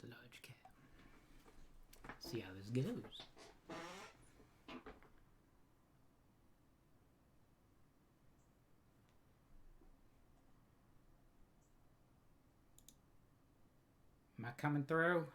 a large cat. See how this goes. Am I coming through?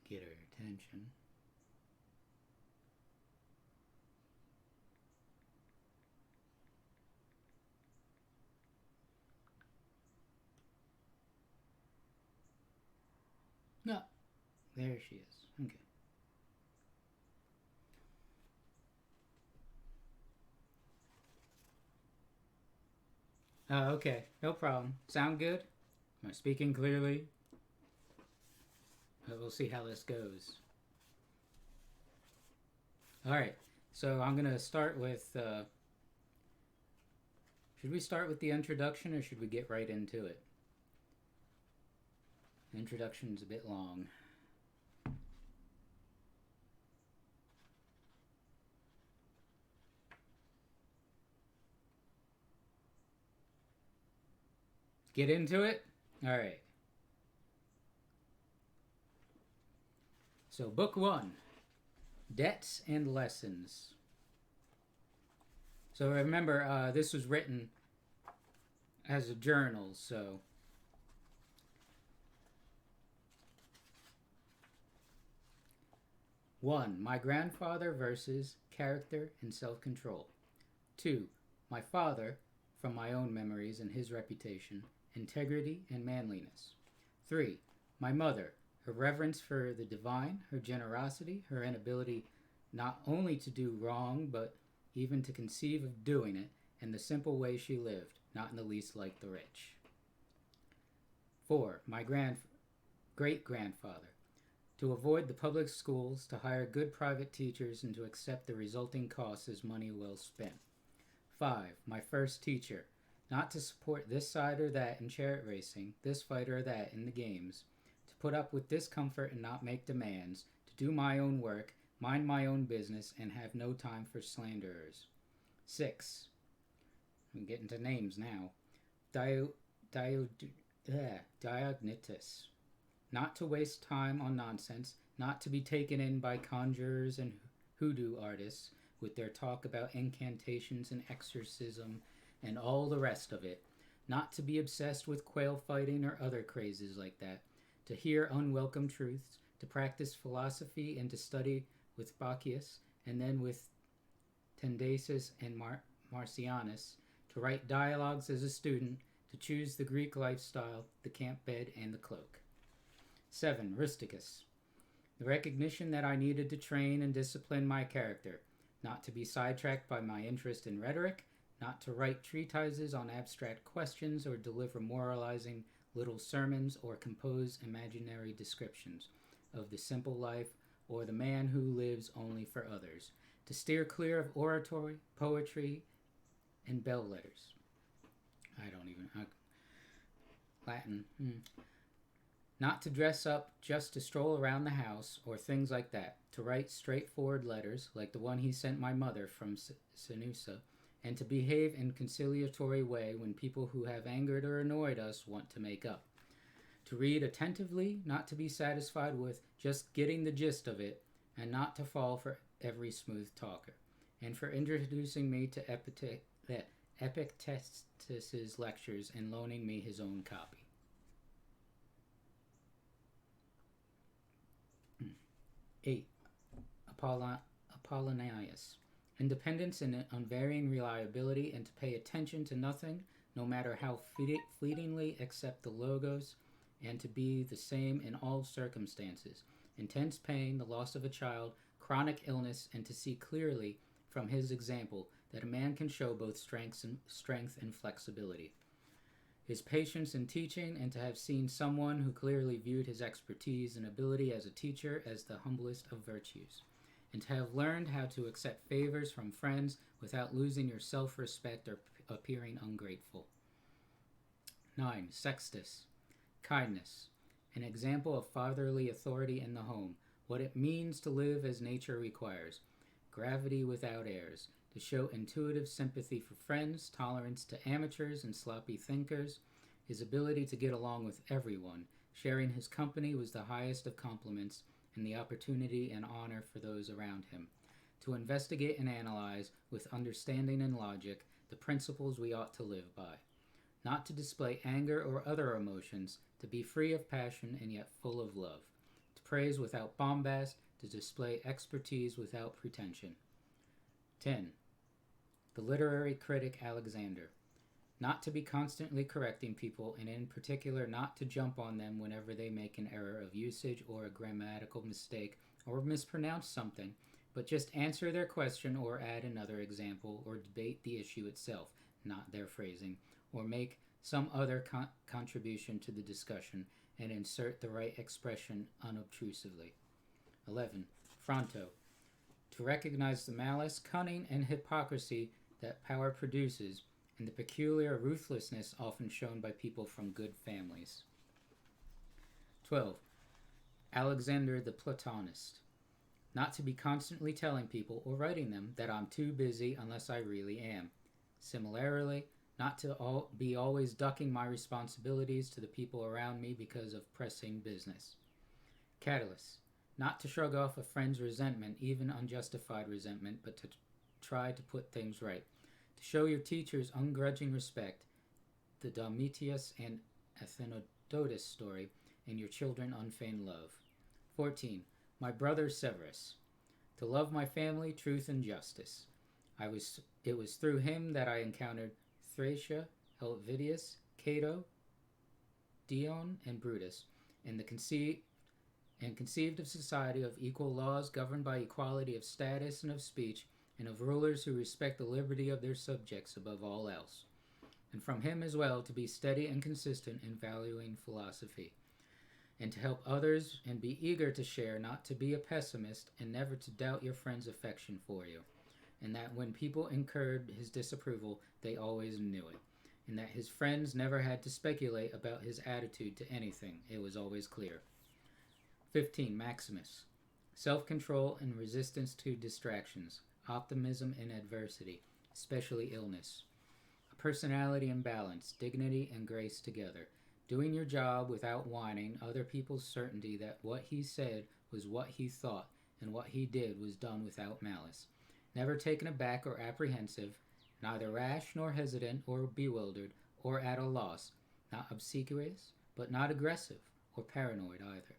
Get her attention. No, there she is. Okay. Okay, no problem. Sound good? Am I speaking clearly? We'll see how this goes. Alright, so I'm going to start with... should we start with the introduction or should we get right into it? The introduction's a bit long. Get into it? Alright. So, Book 1, Debts and Lessons. So remember, this was written as a journal, so... One, my grandfather versus character and self-control. 2, my father, from my own memories and his reputation, integrity and manliness. 3, my mother, her reverence for the divine, her generosity, her inability not only to do wrong, but even to conceive of doing it, and the simple way she lived, not in the least like the rich. 4, my great-grandfather, to avoid the public schools, to hire good private teachers, and to accept the resulting costs as money well spent. 5, my first teacher, not to support this side or that in chariot racing, this fight or that in the games, to put up with discomfort and not make demands, to do my own work, mind my own business, and have no time for slanderers. 6, I'm getting to names now. Diognetus, not to waste time on nonsense, not to be taken in by conjurers and hoodoo artists with their talk about incantations and exorcism and all the rest of it, not to be obsessed with quail fighting or other crazes like that, to hear unwelcome truths, to practice philosophy and to study with Bacchius and then with Tendasus and Marcianus, to write dialogues as a student, to choose the Greek lifestyle, the camp bed, and the cloak. 7, Rusticus, the recognition that I needed to train and discipline my character, not to be sidetracked by my interest in rhetoric, not to write treatises on abstract questions or deliver moralizing little sermons or compose imaginary descriptions of the simple life or the man who lives only for others, to steer clear of oratory, poetry, and bell letters. Latin. Not to dress up just to stroll around the house or things like that, to write straightforward letters like the one he sent my mother from Sinusa, and to behave in conciliatory way when people who have angered or annoyed us want to make up. To read attentively, not to be satisfied with just getting the gist of it, and not to fall for every smooth talker. And for introducing me to Epictetus's lectures and loaning me his own copy. 8. Apollonius, Independence and unvarying reliability, and to pay attention to nothing, no matter how fleetingly, except the logos, and to be the same in all circumstances. Intense pain, the loss of a child, chronic illness, and to see clearly from his example that a man can show both strength and flexibility. His patience in teaching, and to have seen someone who clearly viewed his expertise and ability as a teacher as the humblest of virtues, and to have learned how to accept favors from friends without losing your self-respect or appearing ungrateful. 9. Sextus. Kindness. An example of fatherly authority in the home, what it means to live as nature requires, gravity without airs, to show intuitive sympathy for friends, tolerance to amateurs and sloppy thinkers, his ability to get along with everyone, sharing his company was the highest of compliments, and the opportunity and honor for those around him, to investigate and analyze with understanding and logic the principles we ought to live by, not to display anger or other emotions, to be free of passion and yet full of love, to praise without bombast, to display expertise without pretension. 10. The literary critic Alexander. Not to be constantly correcting people, and in particular not to jump on them whenever they make an error of usage or a grammatical mistake or mispronounce something, but just answer their question or add another example or debate the issue itself, not their phrasing, or make some other contribution to the discussion and insert the right expression unobtrusively. 11. Fronto. To recognize the malice, cunning, and hypocrisy that power produces, and the peculiar ruthlessness often shown by people from good families. 12. Alexander the Platonist. Not to be constantly telling people or writing them that I'm too busy unless I really am. Similarly, not to be always ducking my responsibilities to the people around me because of pressing business. Catullus. Not to shrug off a friend's resentment, even unjustified resentment, but to try to put things right. To show your teachers ungrudging respect, the Domitius and Athenodotus story, and your children unfeigned love. 14. My brother Severus. To love my family, truth, and justice. It was through him that I encountered Thracia, Helvidius, Cato, Dion, and Brutus, and conceived of society of equal laws governed by equality of status and of speech, and of rulers who respect the liberty of their subjects above all else. And from him as well to be steady and consistent in valuing philosophy, and to help others and be eager to share, not to be a pessimist, and never to doubt your friend's affection for you, and that when people incurred his disapproval, they always knew it, and that his friends never had to speculate about his attitude to anything. It was always clear. 15. Maximus. Self-control and resistance to distractions, optimism in adversity, especially illness, a personality in balance, dignity and grace together, doing your job without whining, other people's certainty that what he said was what he thought, and what he did was done without malice, never taken aback or apprehensive, neither rash nor hesitant or bewildered or at a loss, not obsequious, but not aggressive or paranoid either.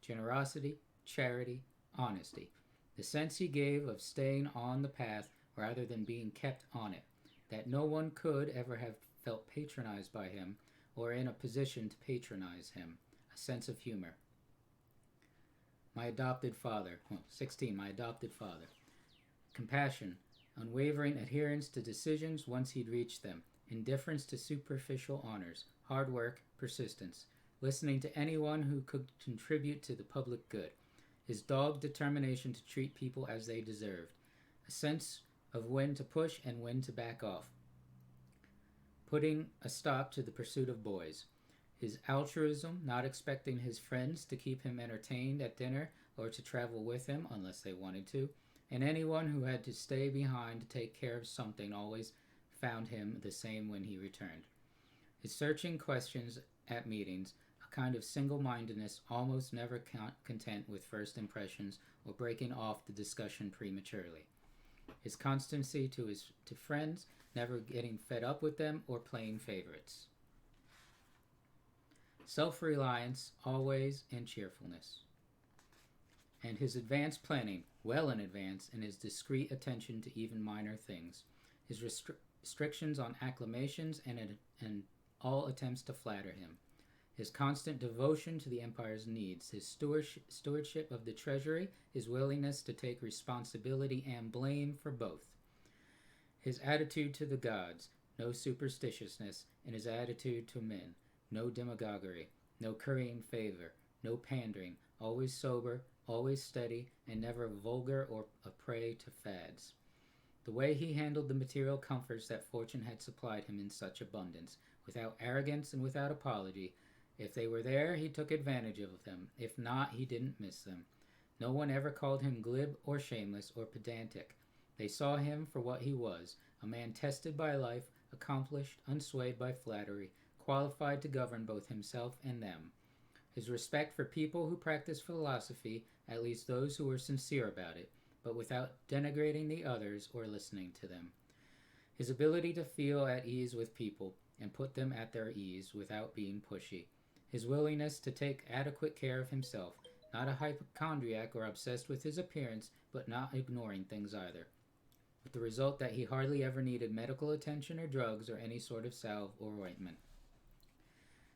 Generosity, charity, honesty, the sense he gave of staying on the path rather than being kept on it, that no one could ever have felt patronized by him or in a position to patronize him, a sense of humor. My adopted father. 16. My adopted father. Compassion, unwavering adherence to decisions once he'd reached them, indifference to superficial honors, hard work, persistence, listening to anyone who could contribute to the public good, his dogged determination to treat people as they deserved, a sense of when to push and when to back off, putting a stop to the pursuit of boys, his altruism, not expecting his friends to keep him entertained at dinner or to travel with him unless they wanted to, and anyone who had to stay behind to take care of something always found him the same when he returned. His searching questions at meetings, a kind of single-mindedness, almost never content with first impressions or breaking off the discussion prematurely. His constancy to friends, never getting fed up with them or playing favorites. Self-reliance, always, and cheerfulness. And his advanced planning, well in advance in his discreet attention to even minor things, his restrictions on acclamations and all attempts to flatter him, his constant devotion to the empire's needs, his stewardship of the treasury, his willingness to take responsibility and blame for both, his attitude to the gods, no superstitiousness, and his attitude to men, no demagoguery, no currying favor, no pandering, always sober, always steady, and never vulgar or a prey to fads. The way he handled the material comforts that fortune had supplied him in such abundance, without arrogance and without apology. If they were there, he took advantage of them. If not, he didn't miss them. No one ever called him glib or shameless or pedantic. They saw him for what he was, a man tested by life, accomplished, unswayed by flattery, qualified to govern both himself and them. His respect for people who practiced philosophy, at least those who were sincere about it, but without denigrating the others or listening to them. His ability to feel at ease with people and put them at their ease without being pushy. His willingness to take adequate care of himself, not a hypochondriac or obsessed with his appearance, but not ignoring things either. With the result that he hardly ever needed medical attention or drugs or any sort of salve or ointment.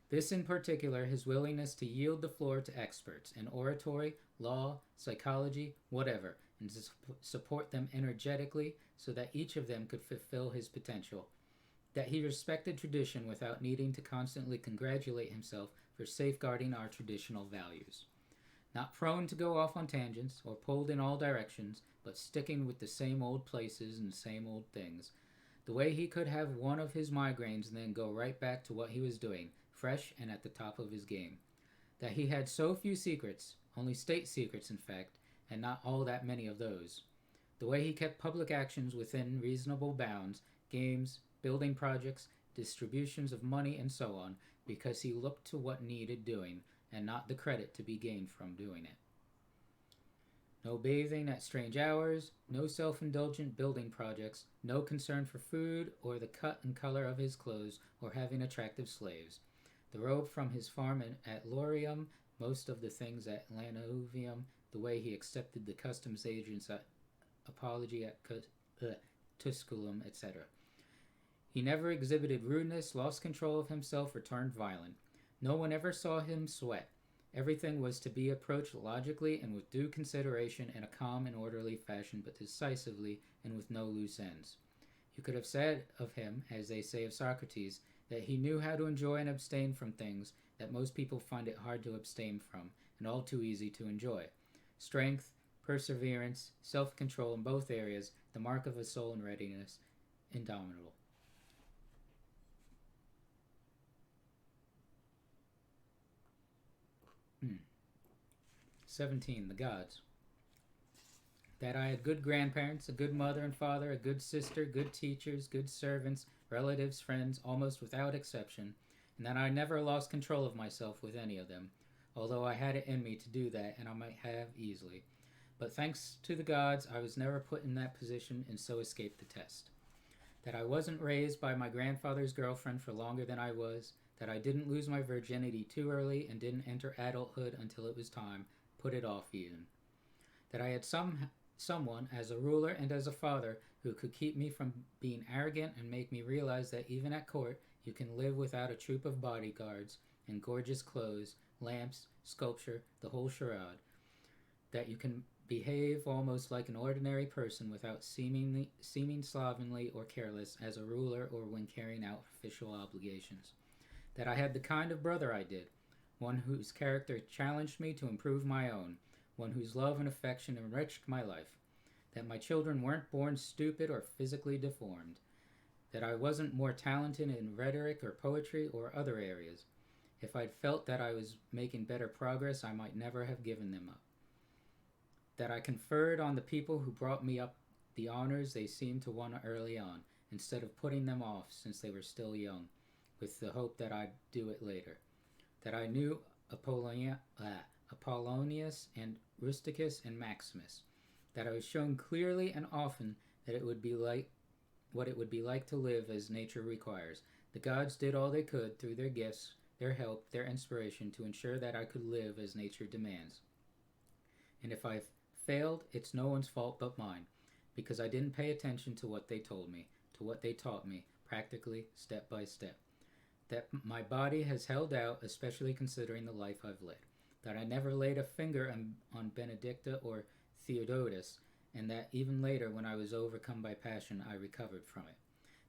This in particular, his willingness to yield the floor to experts in oratory, law, psychology, whatever, and to support them energetically so that each of them could fulfill his potential. That he respected tradition without needing to constantly congratulate himself for safeguarding our traditional values. Not prone to go off on tangents or pulled in all directions, but sticking with the same old places and same old things. The way he could have one of his migraines and then go right back to what he was doing, fresh and at the top of his game. That he had so few secrets, only state secrets in fact, and not all that many of those. The way he kept public actions within reasonable bounds, games, building projects, distributions of money, and so on, because he looked to what needed doing, and not the credit to be gained from doing it. No bathing at strange hours, no self-indulgent building projects, no concern for food or the cut and color of his clothes or having attractive slaves. The robe from his farm at Lorium, most of the things at Lanovium, the way he accepted the customs agents at Apology at Tusculum, etc. He never exhibited rudeness, lost control of himself, or turned violent. No one ever saw him sweat. Everything was to be approached logically and with due consideration in a calm and orderly fashion, but decisively and with no loose ends. You could have said of him, as they say of Socrates, that he knew how to enjoy and abstain from things that most people find it hard to abstain from, and all too easy to enjoy. Strength, perseverance, self-control in both areas, the mark of a soul in readiness, indomitable. Hmm. 17. The gods. That I had good grandparents, a good mother and father, a good sister, good teachers, good servants, relatives, friends, almost without exception, and that I never lost control of myself with any of them, although I had it in me to do that, and I might have easily. But thanks to the gods, I was never put in that position and so escaped the test. That I wasn't raised by my grandfather's girlfriend for longer than I was, that I didn't lose my virginity too early and didn't enter adulthood until it was time, put it off even. That I had someone, as a ruler and as a father, who could keep me from being arrogant and make me realize that even at court you can live without a troop of bodyguards and gorgeous clothes, lamps, sculpture, the whole charade. That you can behave almost like an ordinary person without seeming slovenly or careless as a ruler or when carrying out official obligations. That I had the kind of brother I did, one whose character challenged me to improve my own, one whose love and affection enriched my life. That my children weren't born stupid or physically deformed. That I wasn't more talented in rhetoric or poetry or other areas. If I'd felt that I was making better progress, I might never have given them up. That I conferred on the people who brought me up the honors they seemed to want early on, instead of putting them off since they were still young, with the hope that I'd do it later. That I knew Apollonius and Rusticus and Maximus. That I was shown clearly and often that it would be like what it would be like to live as nature requires. The gods did all they could through their gifts, their help, their inspiration to ensure that I could live as nature demands. And if I failed, it's no one's fault but mine, because I didn't pay attention to what they told me, to what they taught me, practically, step by step. That my body has held out, especially considering the life I've led. That I never laid a finger on Benedicta or Theodotus, and that even later, when I was overcome by passion, I recovered from it.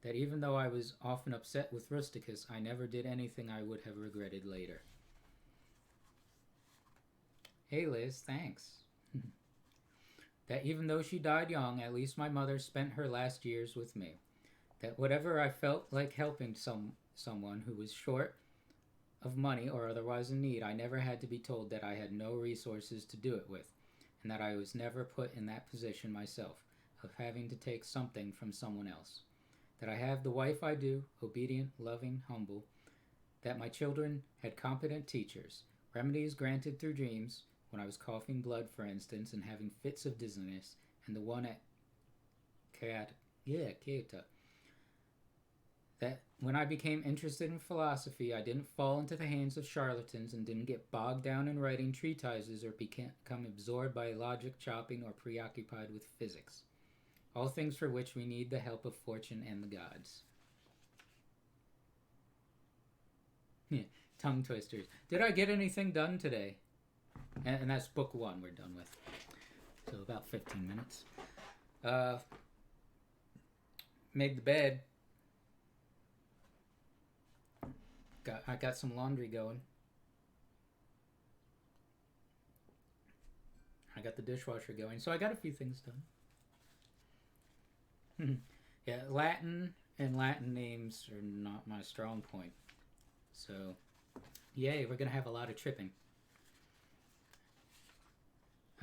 That even though I was often upset with Rusticus, I never did anything I would have regretted later. Hey Liz, thanks. That even though she died young, at least my mother spent her last years with me. That whatever I felt like helping someone who was short of money or otherwise in need, I never had to be told that I had no resources to do it with, and that I was never put in that position myself, of having to take something from someone else. That I have the wife I do, obedient, loving, humble. That my children had competent teachers, remedies granted through dreams, when I was coughing blood, for instance, and having fits of dizziness, and the one at Keita. That when I became interested in philosophy, I didn't fall into the hands of charlatans and didn't get bogged down in writing treatises or become absorbed by logic chopping or preoccupied with physics. All things for which we need the help of fortune and the gods. Tongue twisters. Did I get anything done today? And that's book 1 we're done with. So about 15 minutes. Made the bed. I got some laundry going. I got the dishwasher going. So I got a few things done. Yeah, Latin and Latin names are not my strong point. So, yay, we're going to have a lot of tripping.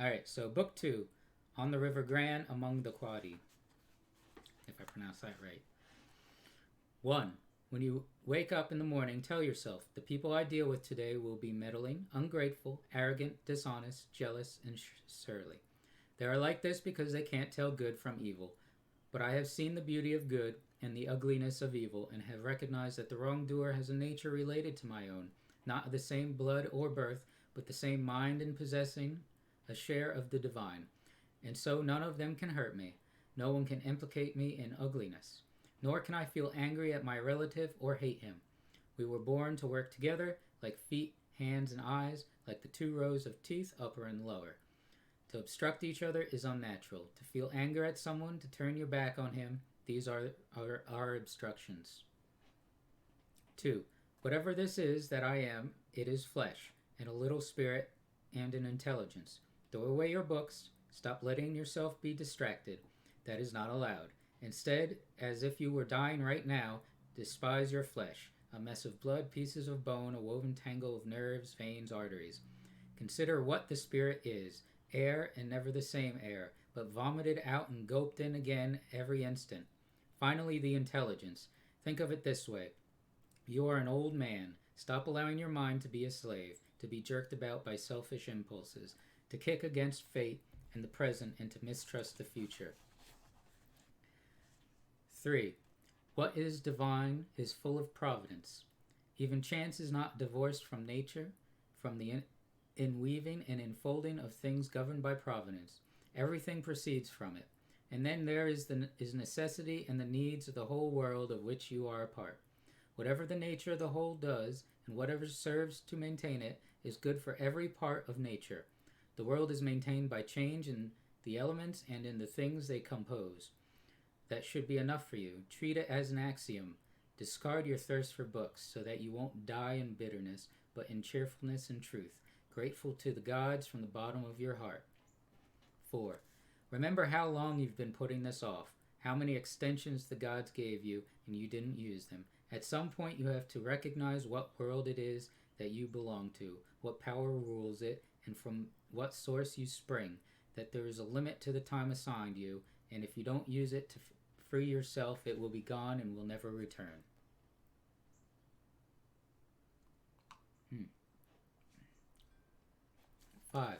Alright, so book 2, On the River Gran among the Quadi, if I pronounce that right. 1. When you wake up in the morning, tell yourself, the people I deal with today will be meddling, ungrateful, arrogant, dishonest, jealous, and surly. They are like this because they can't tell good from evil. But I have seen the beauty of good and the ugliness of evil, and have recognized that the wrongdoer has a nature related to my own, not of the same blood or birth, but the same mind, and possessing a share of the divine. And so none of them can hurt me. No one can implicate me in ugliness. Nor can I feel angry at my relative or hate him. We were born to work together, like feet, hands, and eyes, like the 2 rows of teeth, upper and lower. To obstruct each other is unnatural. To feel anger at someone, to turn your back on him, these are our obstructions. 2. Whatever this is that I am, it is flesh, and a little spirit, and an intelligence. Throw away your books. Stop letting yourself be distracted. That is not allowed. Instead, as if you were dying right now, despise your flesh, a mess of blood, pieces of bone, a woven tangle of nerves, veins, arteries. Consider what the spirit is, air and never the same air, but vomited out and gulped in again every instant. Finally, the intelligence. Think of it this way. You are an old man. Stop allowing your mind to be a slave, to be jerked about by selfish impulses, to kick against fate and the present, and to mistrust the future. 3. What is divine is full of providence. Even chance is not divorced from nature, from the inweaving and enfolding of things governed by providence. Everything proceeds from it. And then there is necessity and the needs of the whole world of which you are a part. Whatever the nature of the whole does, and whatever serves to maintain it, is good for every part of nature. The world is maintained by change in the elements and in the things they compose. That should be enough for you. Treat it as an axiom. Discard your thirst for books, so that you won't die in bitterness, but in cheerfulness and truth, grateful to the gods from the bottom of your heart. 4. Remember how long you've been putting this off, how many extensions the gods gave you, and you didn't use them. At some point you have to recognize what world it is that you belong to, what power rules it, and from what source you spring, that there is a limit to the time assigned you, and if you don't use it to free yourself, it will be gone and will never return. 5.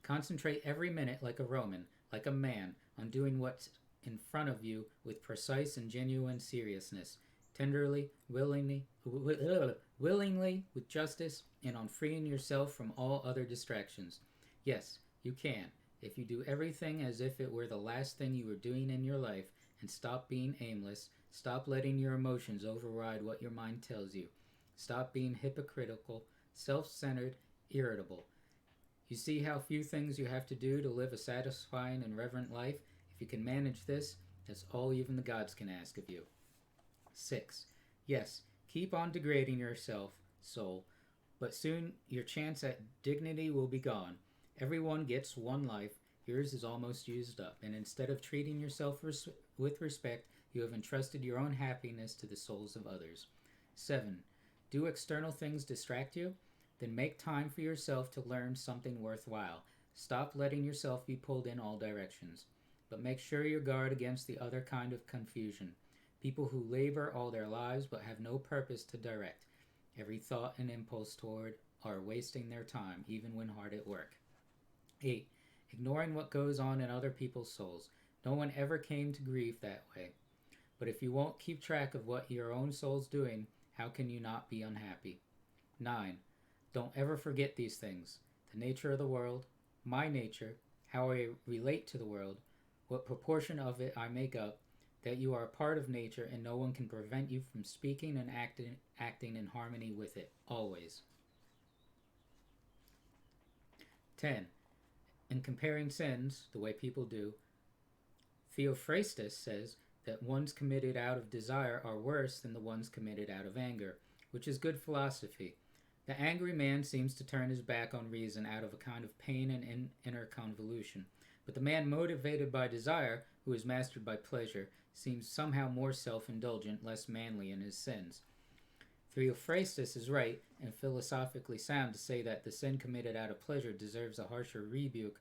Concentrate every minute like a Roman, like a man, on doing what's in front of you with precise and genuine seriousness, tenderly, willingly, with justice, and on freeing yourself from all other distractions. Yes, you can, If you do everything as if it were the last thing you were doing in your life and stop being aimless, stop letting your emotions override what your mind tells you, stop being hypocritical, self-centered, irritable. You see how few things you have to do to live a satisfying and reverent life? If you can manage this, that's all even the gods can ask of you. 6. Yes, keep on degrading yourself, soul, but soon your chance at dignity will be gone. Everyone gets one life, yours is almost used up, and instead of treating yourself with respect, you have entrusted your own happiness to the souls of others. 7. Do external things distract you? Then make time for yourself to learn something worthwhile. Stop letting yourself be pulled in all directions. But make sure you guard against the other kind of confusion. People who labor all their lives but have no purpose to direct every thought and impulse toward are wasting their time, even when hard at work. 8. Ignoring what goes on in other people's souls. No one ever came to grief that way. But if you won't keep track of what your own soul's doing, how can you not be unhappy? 9. Don't ever forget these things. The nature of the world, my nature, how I relate to the world, what proportion of it I make up, that you are a part of nature and no one can prevent you from speaking and acting in harmony with it, always. 10. In comparing sins, the way people do, Theophrastus says that ones committed out of desire are worse than the ones committed out of anger, which is good philosophy. The angry man seems to turn his back on reason out of a kind of pain and inner convolution, but the man motivated by desire, who is mastered by pleasure, seems somehow more self-indulgent, less manly in his sins. Theophrastus is right and philosophically sound to say that the sin committed out of pleasure deserves a harsher rebuke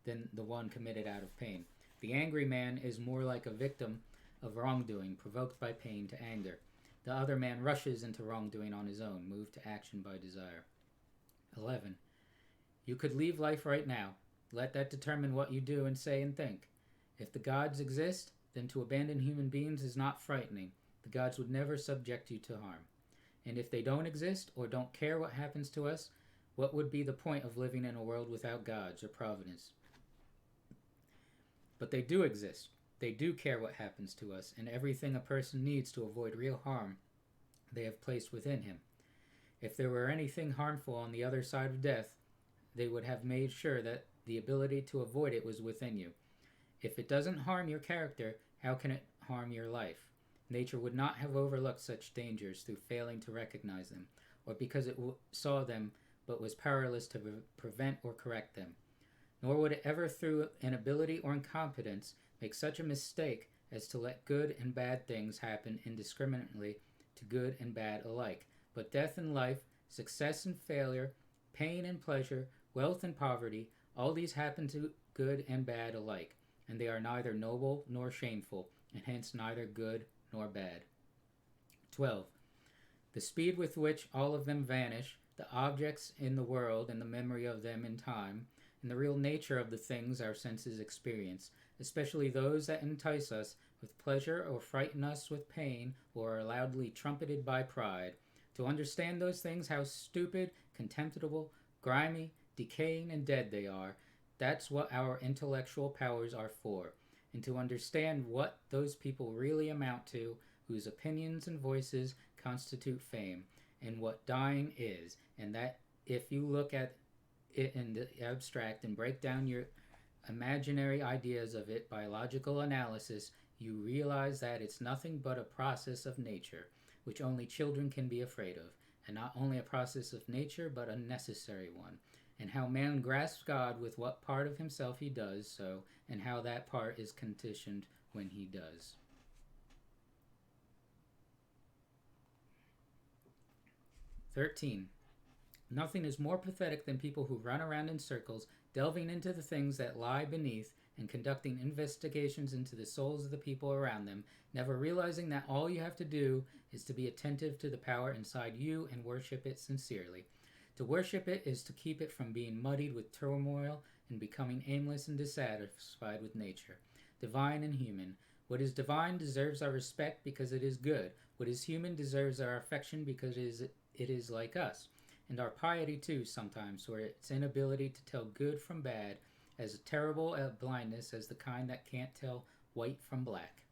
than the one committed out of pain. The angry man is more like a victim of wrongdoing, provoked by pain to anger. The other man rushes into wrongdoing on his own, moved to action by desire. 11. You could leave life right now. Let that determine what you do and say and think. If the gods exist, then to abandon human beings is not frightening. The gods would never subject you to harm. And if they don't exist or don't care what happens to us, what would be the point of living in a world without gods or providence? But they do exist. They do care what happens to us, and everything a person needs to avoid real harm they have placed within him. If there were anything harmful on the other side of death, they would have made sure that the ability to avoid it was within you. If it doesn't harm your character, how can it harm your life? Nature would not have overlooked such dangers through failing to recognize them, or because it saw them but was powerless to prevent or correct them. Nor would it ever, through inability or incompetence, make such a mistake as to let good and bad things happen indiscriminately to good and bad alike. But death and life, success and failure, pain and pleasure, wealth and poverty, all these happen to good and bad alike, and they are neither noble nor shameful, and hence neither good nor bad. 12. The speed with which all of them vanish, the objects in the world and the memory of them in time, and the real nature of the things our senses experience, especially those that entice us with pleasure or frighten us with pain or are loudly trumpeted by pride. To understand those things, how stupid, contemptible, grimy, decaying, and dead they are, that's what our intellectual powers are for. And to understand what those people really amount to, whose opinions and voices constitute fame, and what dying is, and that if you look at it in the abstract and break down your imaginary ideas of it by logical analysis, you realize that it's nothing but a process of nature, which only children can be afraid of, and not only a process of nature, but a necessary one, and how man grasps God with what part of himself he does so, and how that part is conditioned when he does. "13. Nothing is more pathetic than people who run around in circles, delving into the things that lie beneath and conducting investigations into the souls of the people around them, never realizing that all you have to do is to be attentive to the power inside you and worship it sincerely. To worship it is to keep it from being muddied with turmoil and becoming aimless and dissatisfied with nature, divine and human. What is divine deserves our respect because it is good. What is human deserves our affection because it is like us. And our piety too sometimes, for its inability to tell good from bad as terrible a blindness as the kind that can't tell white from black.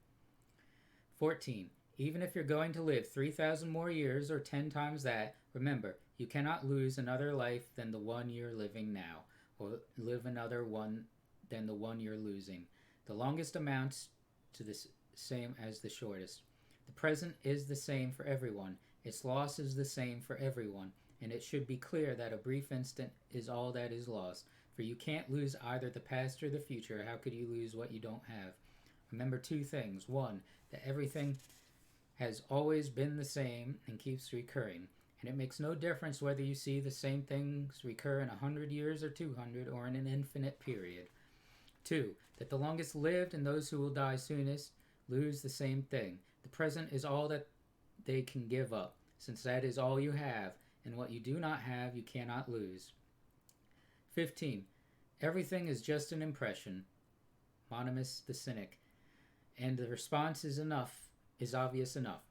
14. Even if you're going to live 3,000 more years or 10 times that, remember, you cannot lose another life than the one you're living now, or live another one than the one you're losing. The longest amounts to the same as the shortest. The present is the same for everyone. Its loss is the same for everyone, and it should be clear that a brief instant is all that is lost, for you can't lose either the past or the future. How could you lose what you don't have? Remember two things. One, that everything has always been the same and keeps recurring, and it makes no difference whether you see the same things recur in 100 years or 200 or in an infinite period. 2. That the longest lived and those who will die soonest lose the same thing. The present is all that they can give up, since that is all you have, and what you do not have you cannot lose. 15. Everything is just an impression. Monimus the Cynic. And the response is obvious enough.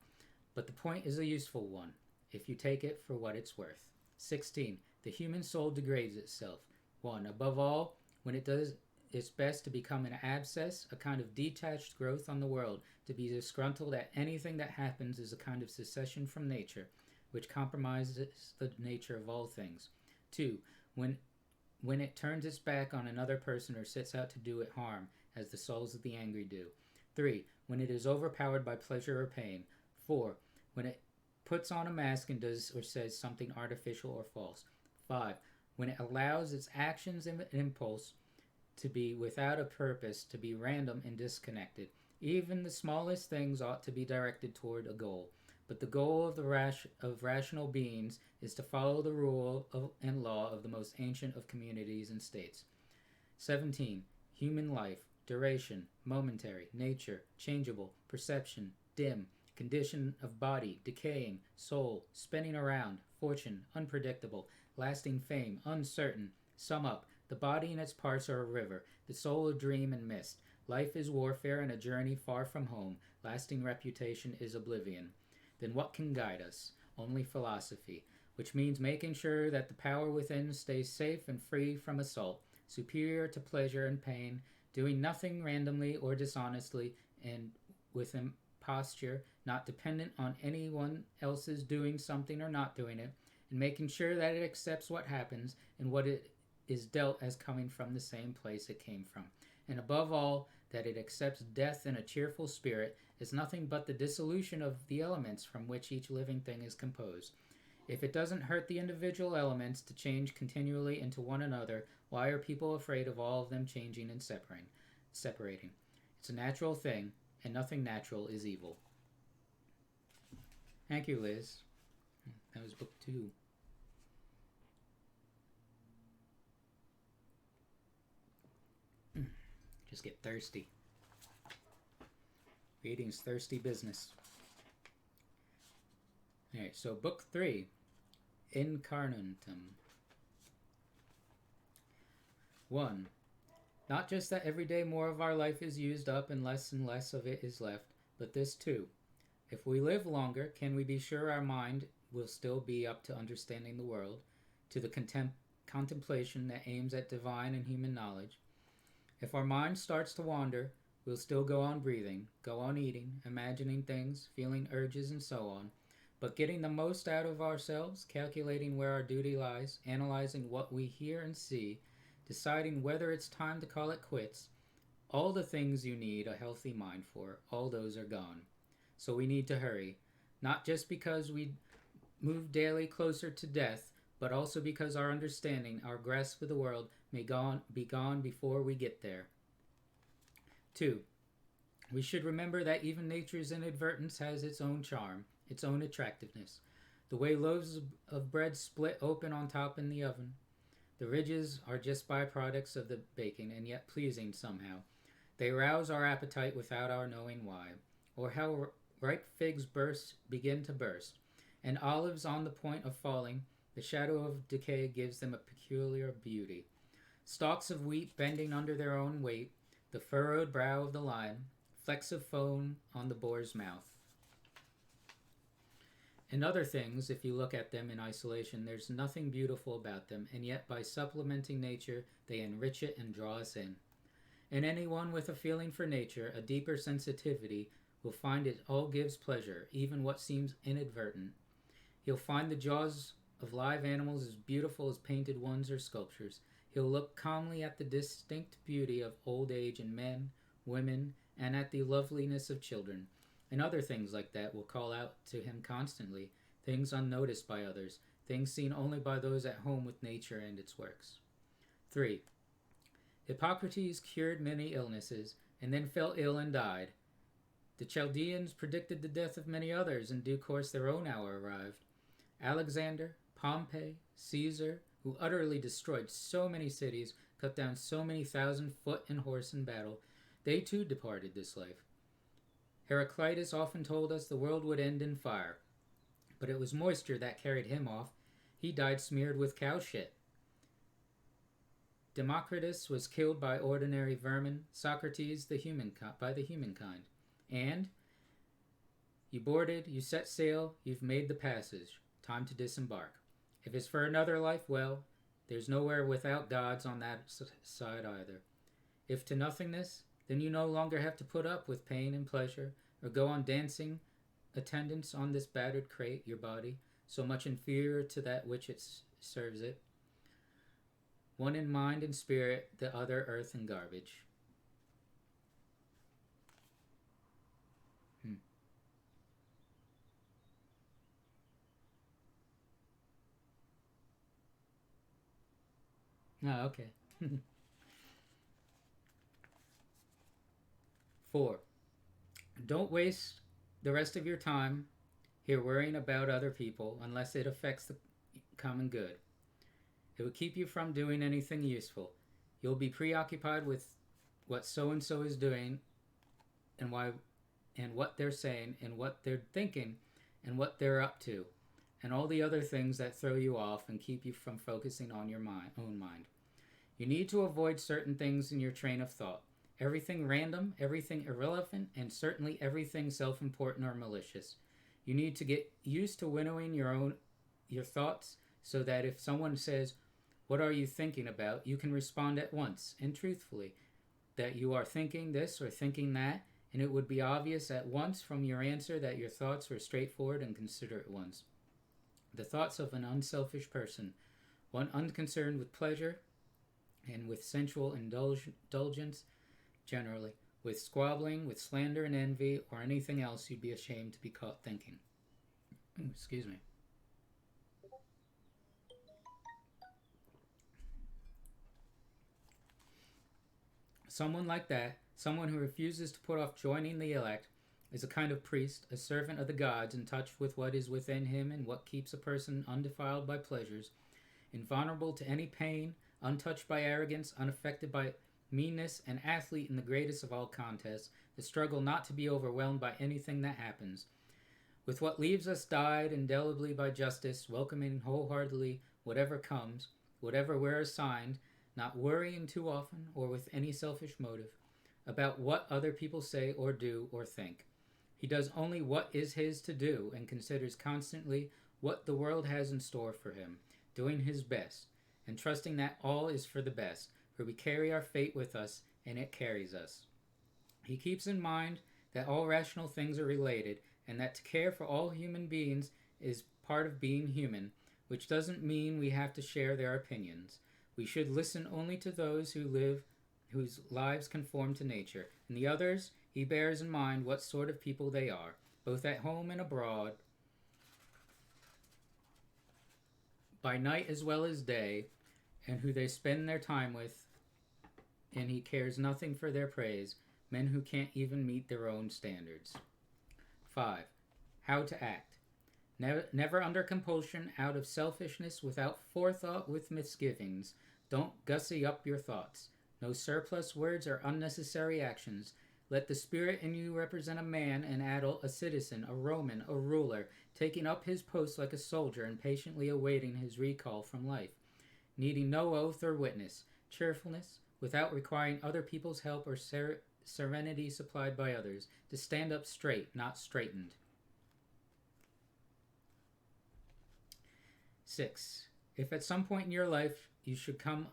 But the point is a useful one, if you take it for what it's worth. 16. The human soul degrades itself. 1. Above all, when it does its best to become an abscess, a kind of detached growth on the world. To be disgruntled at anything that happens is a kind of secession from nature, which compromises the nature of all things. 2. When it turns its back on another person or sets out to do it harm, as the souls of the angry do. 3. When it is overpowered by pleasure or pain. 4. When it puts on a mask and does or says something artificial or false. 5. When it allows its actions and impulse to be without a purpose, to be random and disconnected. Even the smallest things ought to be directed toward a goal. But the goal of rational beings is to follow the rule and law of the most ancient of communities and states. 17. Human life, duration, momentary, nature, changeable, perception, dim, condition of body, decaying, soul, spinning around, fortune, unpredictable, lasting fame, uncertain. Sum up. The body and its parts are a river, the soul a dream and mist. Life is warfare and a journey far from home. Lasting reputation is oblivion. Then what can guide us? Only philosophy, which means making sure that the power within stays safe and free from assault, superior to pleasure and pain, doing nothing randomly or dishonestly, and with imposture, not dependent on anyone else's doing something or not doing it, and making sure that it accepts what happens and what it is dealt as coming from the same place it came from, and above all, that it accepts death in a cheerful spirit as nothing but the dissolution of the elements from which each living thing is composed. If it doesn't hurt the individual elements to change continually into one another, why are people afraid of all of them changing and separating? It's a natural thing, and nothing natural is evil. Thank you, Liz. That was book 2. Just get thirsty. Reading's thirsty business. Alright, so book 3, Incarnatum. 1. Not just that every day more of our life is used up and less of it is left, but this too. If we live longer, can we be sure our mind will still be up to understanding the world, to the contemplation that aims at divine and human knowledge? If our mind starts to wander, we'll still go on breathing, go on eating, imagining things, feeling urges, and so on, but getting the most out of ourselves, calculating where our duty lies, analyzing what we hear and see, deciding whether it's time to call it quits. All the things you need a healthy mind for, all those are gone. So we need to hurry, not just because we move daily closer to death, but also because our understanding, our grasp of the world, may be gone before we get there. 2. We should remember that even nature's inadvertence has its own charm, its own attractiveness. The way loaves of bread split open on top in the oven. The ridges are just byproducts of the baking, and yet pleasing somehow. They rouse our appetite without our knowing why. Or how ripe figs begin to burst, and olives on the point of falling. The shadow of decay gives them a peculiar beauty. Stalks of wheat bending under their own weight, the furrowed brow of the lion, flecks of foam on the boar's mouth. In other things, if you look at them in isolation, there's nothing beautiful about them, and yet by supplementing nature, they enrich it and draw us in. And anyone with a feeling for nature, a deeper sensitivity, will find it all gives pleasure, even what seems inadvertent. He'll find the jaws of live animals as beautiful as painted ones or sculptures. He'll look calmly at the distinct beauty of old age in men, women, and at the loveliness of children. And other things like that will call out to him constantly, things unnoticed by others, things seen only by those at home with nature and its works. 3. Hippocrates cured many illnesses, and then fell ill and died. The Chaldeans predicted the death of many others. In due course their own hour arrived. Alexander, Pompey, Caesar, who utterly destroyed so many cities, cut down so many thousand foot and horse in battle, they too departed this life. Heraclitus often told us the world would end in fire, but it was moisture that carried him off. He died smeared with cow shit. Democritus was killed by ordinary vermin, Socrates by the humankind. And you boarded, you set sail, you've made the passage. Time to disembark. If it's for another life, well, there's nowhere without gods on that side either. If to nothingness, then you no longer have to put up with pain and pleasure, or go on dancing attendance on this battered crate, your body, so much inferior to that which it serves it. One in mind and spirit, the other earth and garbage. Oh, okay. 4. Don't waste the rest of your time here worrying about other people unless it affects the common good. It will keep you from doing anything useful. You'll be preoccupied with what so-and-so is doing and why, and what they're saying and what they're thinking and what they're up to, and all the other things that throw you off and keep you from focusing on your own mind. You need to avoid certain things in your train of thought. Everything random, everything irrelevant, and certainly everything self-important or malicious. You need to get used to winnowing your thoughts so that if someone says, "What are you thinking about?" you can respond at once and truthfully that you are thinking this or thinking that, and it would be obvious at once from your answer that your thoughts were straightforward and considerate ones. The thoughts of an unselfish person, one unconcerned with pleasure and with sensual indulgence generally, with squabbling, with slander and envy, or anything else you'd be ashamed to be caught thinking. Excuse me. Someone like that, someone who refuses to put off joining the elect, is a kind of priest, a servant of the gods, in touch with what is within him and what keeps a person undefiled by pleasures, invulnerable to any pain, untouched by arrogance, unaffected by meanness, an athlete in the greatest of all contests, the struggle not to be overwhelmed by anything that happens. With what leaves us dyed indelibly by justice, welcoming wholeheartedly whatever comes, whatever we're assigned, not worrying too often or with any selfish motive about what other people say or do or think. He does only what is his to do and considers constantly what the world has in store for him, doing his best, and trusting that all is for the best, for we carry our fate with us, and it carries us. He keeps in mind that all rational things are related, and that to care for all human beings is part of being human, which doesn't mean we have to share their opinions. We should listen only to those whose lives conform to nature, and the others he bears in mind what sort of people they are, both at home and abroad, by night as well as day, and who they spend their time with, and he cares nothing for their praise, men who can't even meet their own standards. 5. How to act. Never under compulsion, out of selfishness, without forethought, with misgivings. Don't gussy up your thoughts. No surplus words or unnecessary actions. Let the spirit in you represent a man, an adult, a citizen, a Roman, a ruler, taking up his post like a soldier and patiently awaiting his recall from life, needing no oath or witness. Cheerfulness, without requiring other people's help or serenity supplied by others, to stand up straight, not straightened. 6. If at some point in your life you should come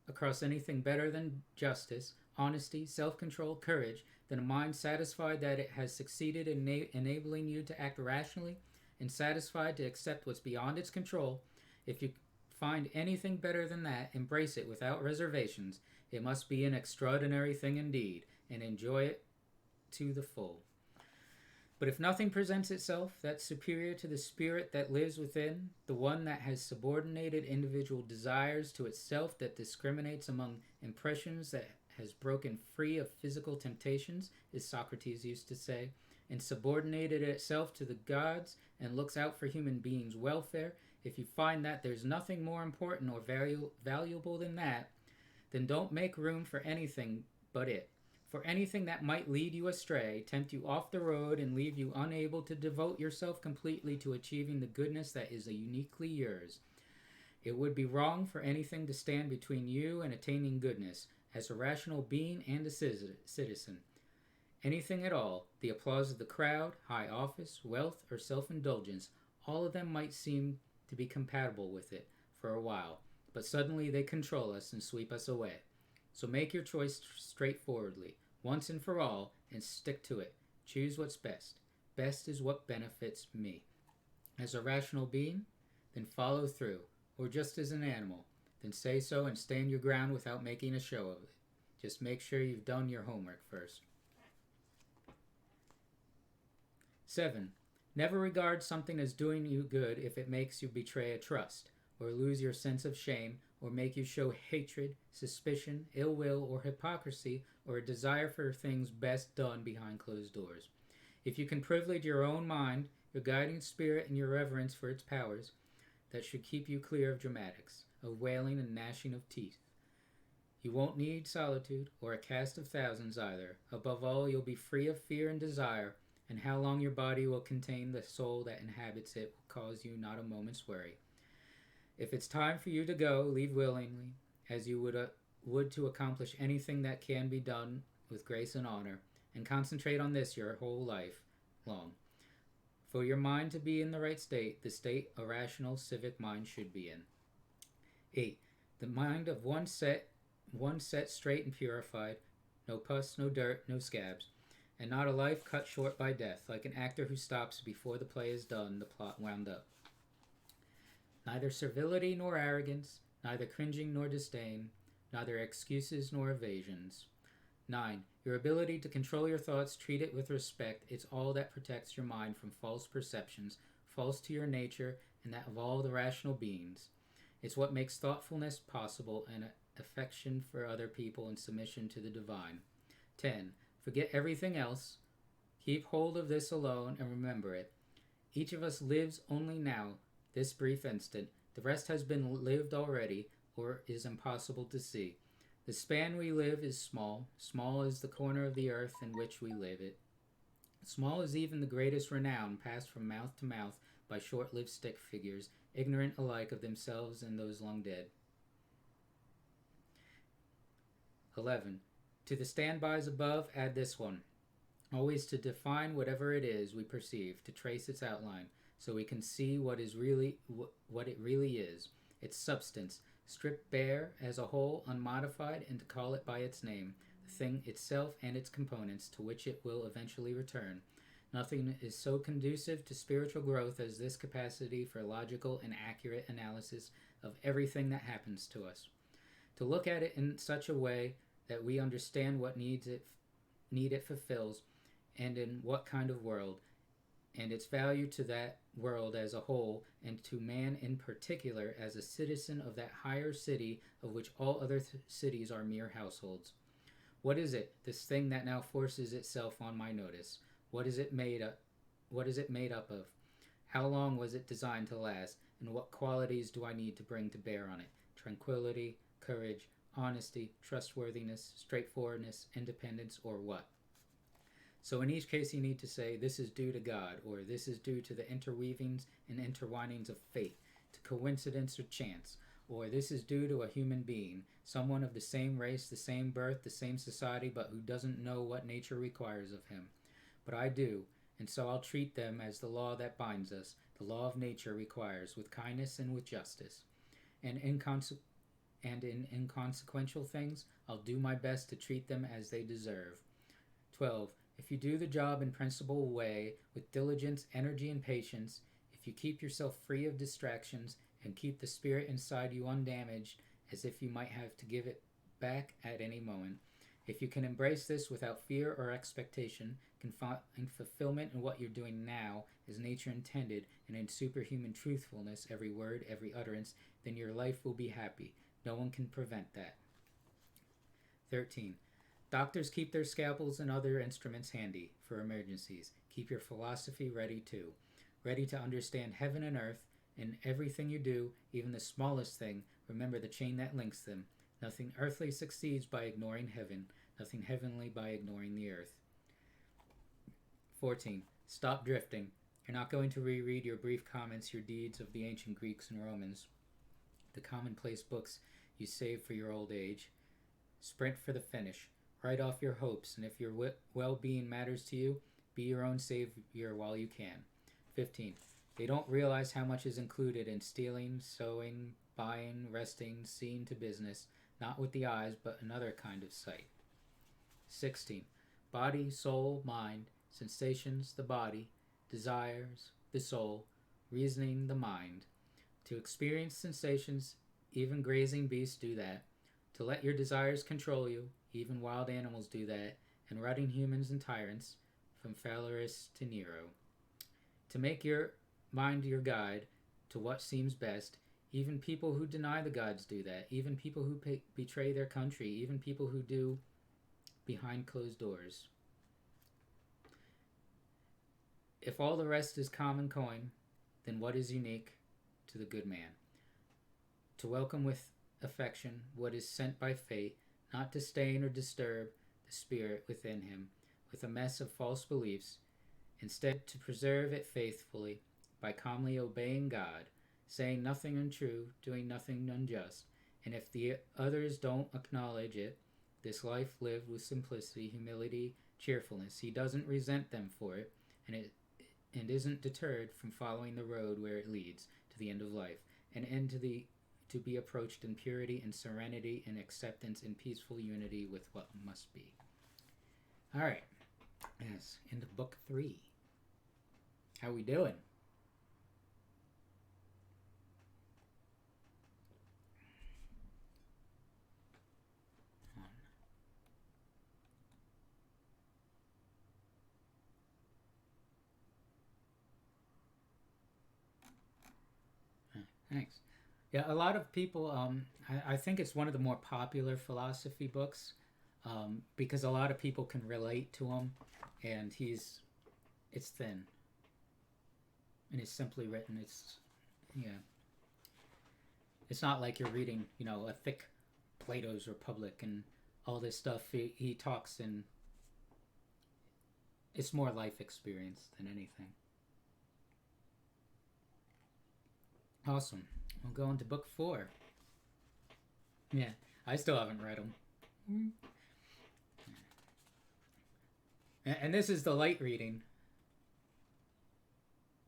across anything better than justice, honesty, self-control, courage, then a mind satisfied that it has succeeded in enabling you to act rationally and satisfied to accept what's beyond its control, if you find anything better than that, embrace it without reservations. It must be an extraordinary thing indeed, and enjoy it to the full. But if nothing presents itself that's superior to the spirit that lives within, the one that has subordinated individual desires to itself, that discriminates among impressions, that has broken free of physical temptations, as Socrates used to say, and subordinated itself to the gods, and looks out for human beings' welfare, if you find that there's nothing more important or valuable than that, then don't make room for anything but it. For anything that might lead you astray, tempt you off the road, and leave you unable to devote yourself completely to achieving the goodness that is uniquely yours. It would be wrong for anything to stand between you and attaining goodness, as a rational being and a citizen. Anything at all, the applause of the crowd, high office, wealth, or self-indulgence, all of them might seem to be compatible with it for a while, but suddenly they control us and sweep us away. So make your choice straightforwardly, once and for all, and stick to it. Choose what's best. Best is what benefits me. As a rational being, then follow through, or just as an animal, then say so and stand your ground without making a show of it. Just make sure you've done your homework first. 7. Never regard something as doing you good if it makes you betray a trust, or lose your sense of shame, or make you show hatred, suspicion, ill will, or hypocrisy, or a desire for things best done behind closed doors. If you can privilege your own mind, your guiding spirit, and your reverence for its powers, that should keep you clear of dramatics, of wailing and gnashing of teeth. You won't need solitude, or a cast of thousands either. Above all, you'll be free of fear and desire, and how long your body will contain the soul that inhabits it will cause you not a moment's worry. If it's time for you to go, leave willingly, as you would to accomplish anything that can be done with grace and honor, and concentrate on this your whole life long. For your mind to be in the right state, the state a rational civic mind should be in. 8. The mind of one set straight and purified, no pus, no dirt, no scabs, and not a life cut short by death, like an actor who stops before the play is done, the plot wound up. Neither servility nor arrogance, neither cringing nor disdain, neither excuses nor evasions. 9. Your ability to control your thoughts, treat it with respect. It's all that protects your mind from false perceptions, false to your nature and that of all the rational beings. It's what makes thoughtfulness possible and affection for other people and submission to the divine. 10. Forget everything else. Keep hold of this alone and remember it. Each of us lives only now, this brief instant. The rest has been lived already, or is impossible to see. The span we live is small. Small is the corner of the earth in which we live it. Small is even the greatest renown passed from mouth to mouth by short-lived stick figures, ignorant alike of themselves and those long dead. 11. To the standbys above, add this one. Always to define whatever it is we perceive, to trace its outline, so we can see what it really is, its substance, stripped bare as a whole, unmodified, and to call it by its name, the thing itself and its components, to which it will eventually return. Nothing is so conducive to spiritual growth as this capacity for logical and accurate analysis of everything that happens to us. To look at it in such a way that we understand what need it fulfills, and in what kind of world, and its value to that world as a whole, and to man in particular as a citizen of that higher city of which all other cities are mere households. What is it, this thing that now forces itself on my notice? What is it made up of? How long was it designed to last, and what qualities do I need to bring to bear on it? Tranquility, courage, honesty, trustworthiness, straightforwardness, independence, or what? So in each case you need to say, this is due to God, or this is due to the interweavings and interwinings of fate, to coincidence or chance, or this is due to a human being, someone of the same race, the same birth, the same society, but who doesn't know what nature requires of him. But I do, and so I'll treat them as the law that binds us, the law of nature requires, with kindness and with justice. And in inconsequential things, I'll do my best to treat them as they deserve. 12. If you do the job in principle way, with diligence, energy, and patience, if you keep yourself free of distractions, and keep the spirit inside you undamaged, as if you might have to give it back at any moment, if you can embrace this without fear or expectation, can find fulfillment in what you're doing now, as nature intended, and in superhuman truthfulness, every word, every utterance, then your life will be happy. No one can prevent that. 13. Doctors keep their scalpels and other instruments handy for emergencies. Keep your philosophy ready too. Ready to understand heaven and earth. In everything you do, even the smallest thing, remember the chain that links them. Nothing earthly succeeds by ignoring heaven. Nothing heavenly by ignoring the earth. 14. Stop drifting. You're not going to reread your brief comments, your deeds of the ancient Greeks and Romans, the commonplace books you save for your old age. Sprint for the finish. Write off your hopes, and if your well-being matters to you, be your own savior while you can. 15. They don't realize how much is included in stealing, sowing, buying, resting, seeing to business, not with the eyes, but another kind of sight. 16. Body, soul, mind, sensations, the body, desires, the soul, reasoning, the mind. To experience sensations, even grazing beasts do that. To let your desires control you, even wild animals do that, and rutting humans and tyrants, from Phalaris to Nero. To make your mind your guide to what seems best, even people who deny the gods do that, even people who betray their country, even people who do behind closed doors. If all the rest is common coin, then what is unique to the good man? To welcome with affection what is sent by fate, not to stain or disturb the spirit within him with a mess of false beliefs, instead to preserve it faithfully by calmly obeying God, saying nothing untrue, doing nothing unjust, and if the others don't acknowledge it, this life lived with simplicity, humility, cheerfulness, he doesn't resent them for it, and isn't deterred from following the road where it leads to the end of life, an end to be approached in purity and serenity and acceptance and peaceful unity with what must be. All right, yes, into book 3. How we doing? Thanks. Yeah, a lot of people, I think it's one of the more popular philosophy books because a lot of people can relate to him, and it's thin, and it's simply written. It's not like you're reading, a thick Plato's Republic and all this stuff. He talks in, it's more life experience than anything. Awesome. We'll go into book 4. Yeah, I still haven't read them. And this is the light reading.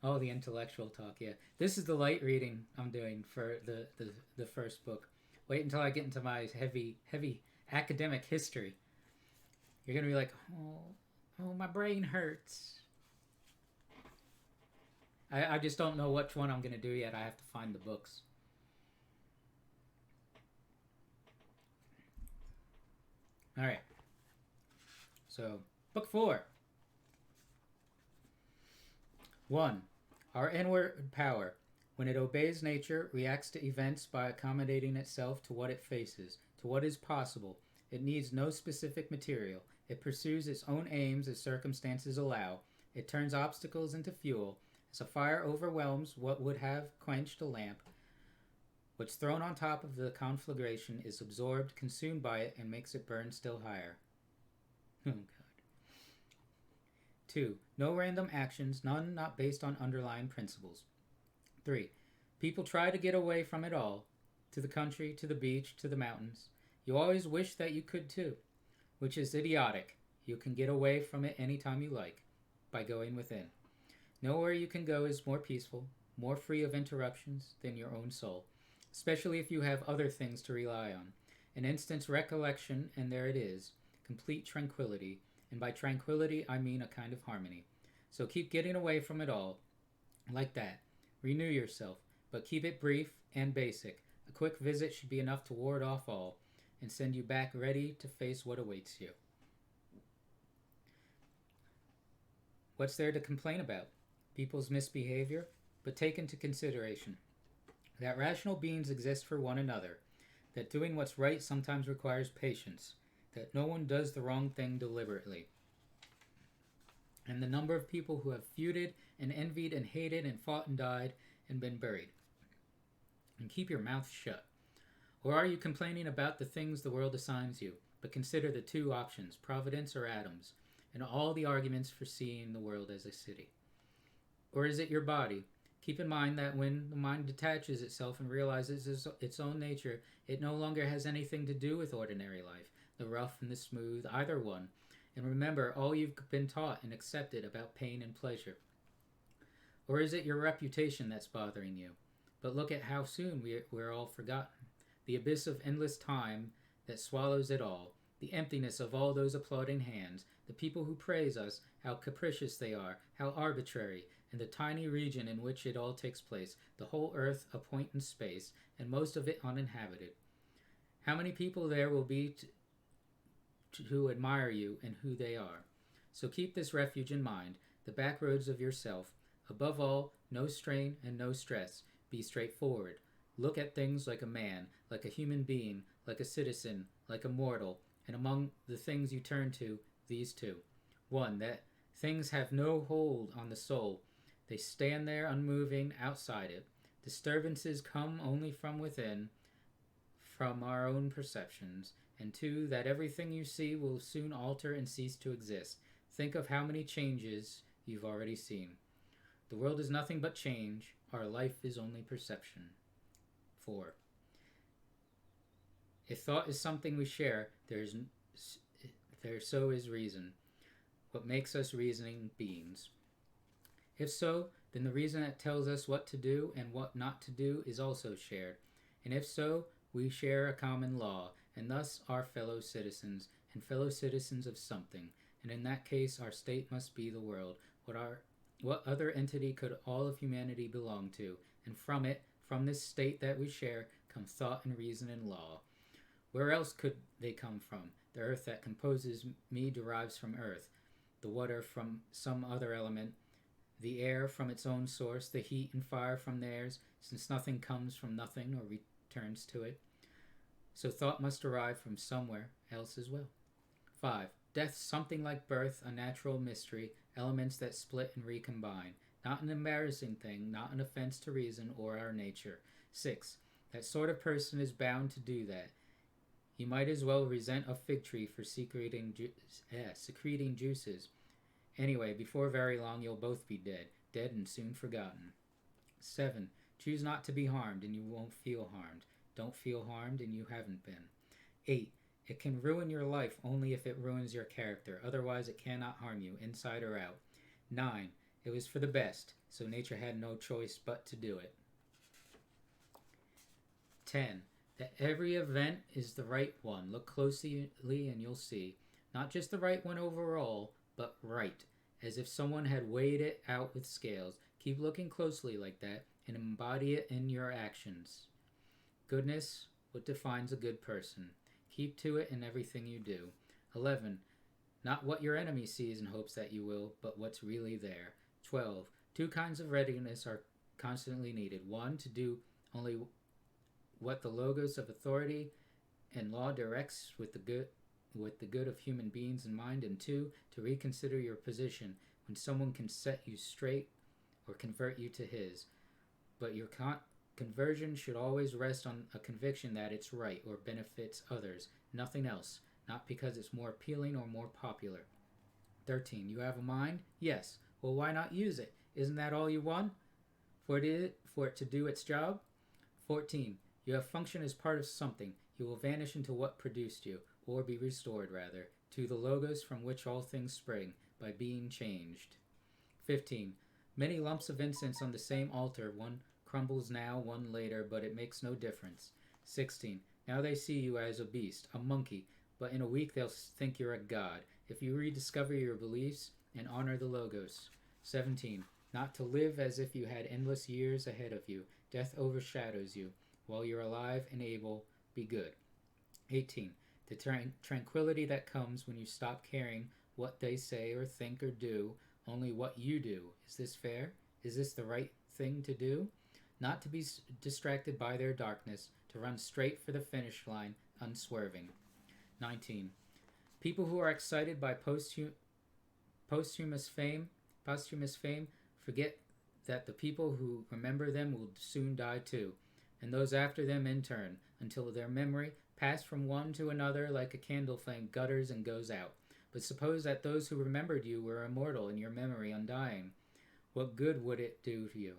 Oh, the intellectual talk, yeah. This is the light reading I'm doing for the first book. Wait until I get into my heavy academic history. You're going to be like, oh, my brain hurts. I just don't know which one I'm going to do yet. I have to find the books. All right. So, book 4. 1. Our inward power, when it obeys nature, reacts to events by accommodating itself to what it faces, to what is possible. It needs no specific material. It pursues its own aims as circumstances allow. It turns obstacles into fuel. As a fire overwhelms what would have quenched a lamp, what's thrown on top of the conflagration is absorbed, consumed by it, and makes it burn still higher. Oh, God. 2. No random actions, none not based on underlying principles. 3. People try to get away from it all, to the country, to the beach, to the mountains. You always wish that you could too, which is idiotic. You can get away from it anytime you like, by going within. Nowhere you can go is more peaceful. more free of interruptions than your own soul, especially if you have other things to rely on. An instant's recollection, and there it is, complete tranquility, and by tranquility I mean a kind of harmony. So keep getting away from it all, like that. Renew yourself, but keep it brief and basic. A quick visit should be enough to ward off all, and send you back ready to face what awaits you. What's there to complain about? People's misbehavior? But take into consideration that rational beings exist for one another, that doing what's right sometimes requires patience, that no one does the wrong thing deliberately, and the number of people who have feuded and envied and hated and fought and died and been buried. And keep your mouth shut. Or are you complaining about the things the world assigns you? But consider the two options, providence or atoms, and all the arguments for seeing the world as a city. Or is it your body? Keep in mind that when the mind detaches itself and realizes its own nature, it no longer has anything to do with ordinary life, the rough and the smooth, either one. And remember all you've been taught and accepted about pain and pleasure. Or is it your reputation that's bothering you? But look at how soon we're all forgotten. The abyss of endless time that swallows it all, the emptiness of all those applauding hands, the people who praise us, how capricious they are, how arbitrary, and the tiny region in which it all takes place, the whole earth a point in space, and most of it uninhabited. How many people there will be to admire you and who they are? So keep this refuge in mind, the back roads of yourself. Above all, no strain and no stress. Be straightforward. Look at things like a man, like a human being, like a citizen, like a mortal, and among the things you turn to, these two. 1. That things have no hold on the soul. They stand there unmoving outside it. Disturbances come only from within, from our own perceptions. And 2. That everything you see will soon alter and cease to exist. Think of how many changes you've already seen. The world is nothing but change. Our life is only perception. 4. If thought is something we share, there so is reason, what makes us reasoning beings. If so, then the reason that tells us what to do and what not to do is also shared. And if so, we share a common law, and thus are fellow citizens, and fellow citizens of something. And in that case, our state must be the world. What other entity could all of humanity belong to? And from it, from this state that we share, come thought and reason and law. Where else could they come from? The earth that composes me derives from earth, the water from some other element, the air from its own source, the heat and fire from theirs, since nothing comes from nothing or returns to it. So thought must derive from somewhere else as well. 5. Death, something like birth, a natural mystery, elements that split and recombine. Not an embarrassing thing, not an offense to reason or our nature. 6. That sort of person is bound to do that. He might as well resent a fig tree for secreting juices. Anyway, before very long you'll both be dead and soon forgotten. 7. Choose not to be harmed and you won't feel harmed. Don't feel harmed and you haven't been. 8. It can ruin your life only if it ruins your character. Otherwise it cannot harm you, inside or out. 9. It was for the best, so nature had no choice but to do it. 10. That every event is the right one. Look closely and you'll see. Not just the right one overall, but right. As if someone had weighed it out with scales. Keep looking closely like that and embody it in your actions. Goodness, what defines a good person? Keep to it in everything you do. 11. Not what your enemy sees and hopes that you will, but what's really there. 12. 2 kinds of readiness are constantly needed. 1. To do only what the logos of authority and law directs with the good of human beings in mind. And 2. To reconsider your position when someone can set you straight or convert you to his. But your conversion should always rest on a conviction that it's right or benefits others, nothing else, not because it's more appealing or more popular. 13. You have a mind? Yes. Well, why not use it? Isn't that all you want? For it to do its job? 14. You have function as part of something. You will vanish into what produced you, or be restored, rather, to the logos from which all things spring, by being changed. 15. Many lumps of incense on the same altar, one crumbles now, one later, but it makes no difference. 16. Now they see you as a beast, a monkey, but in a week they'll think you're a god, if you rediscover your beliefs and honor the Logos. 17. Not to live as if you had endless years ahead of you. Death overshadows you. While you're alive and able, be good. 18. The tranquility that comes when you stop caring what they say or think or do, only what you do. Is this fair? Is this the right thing to do? Not to be distracted by their darkness, to run straight for the finish line, unswerving. 19. People who are excited by posthumous fame forget that the people who remember them will soon die too, and those after them in turn, until their memory, passed from one to another like a candle flame, gutters and goes out. But suppose that those who remembered you were immortal and your memory undying. What good would it do to you?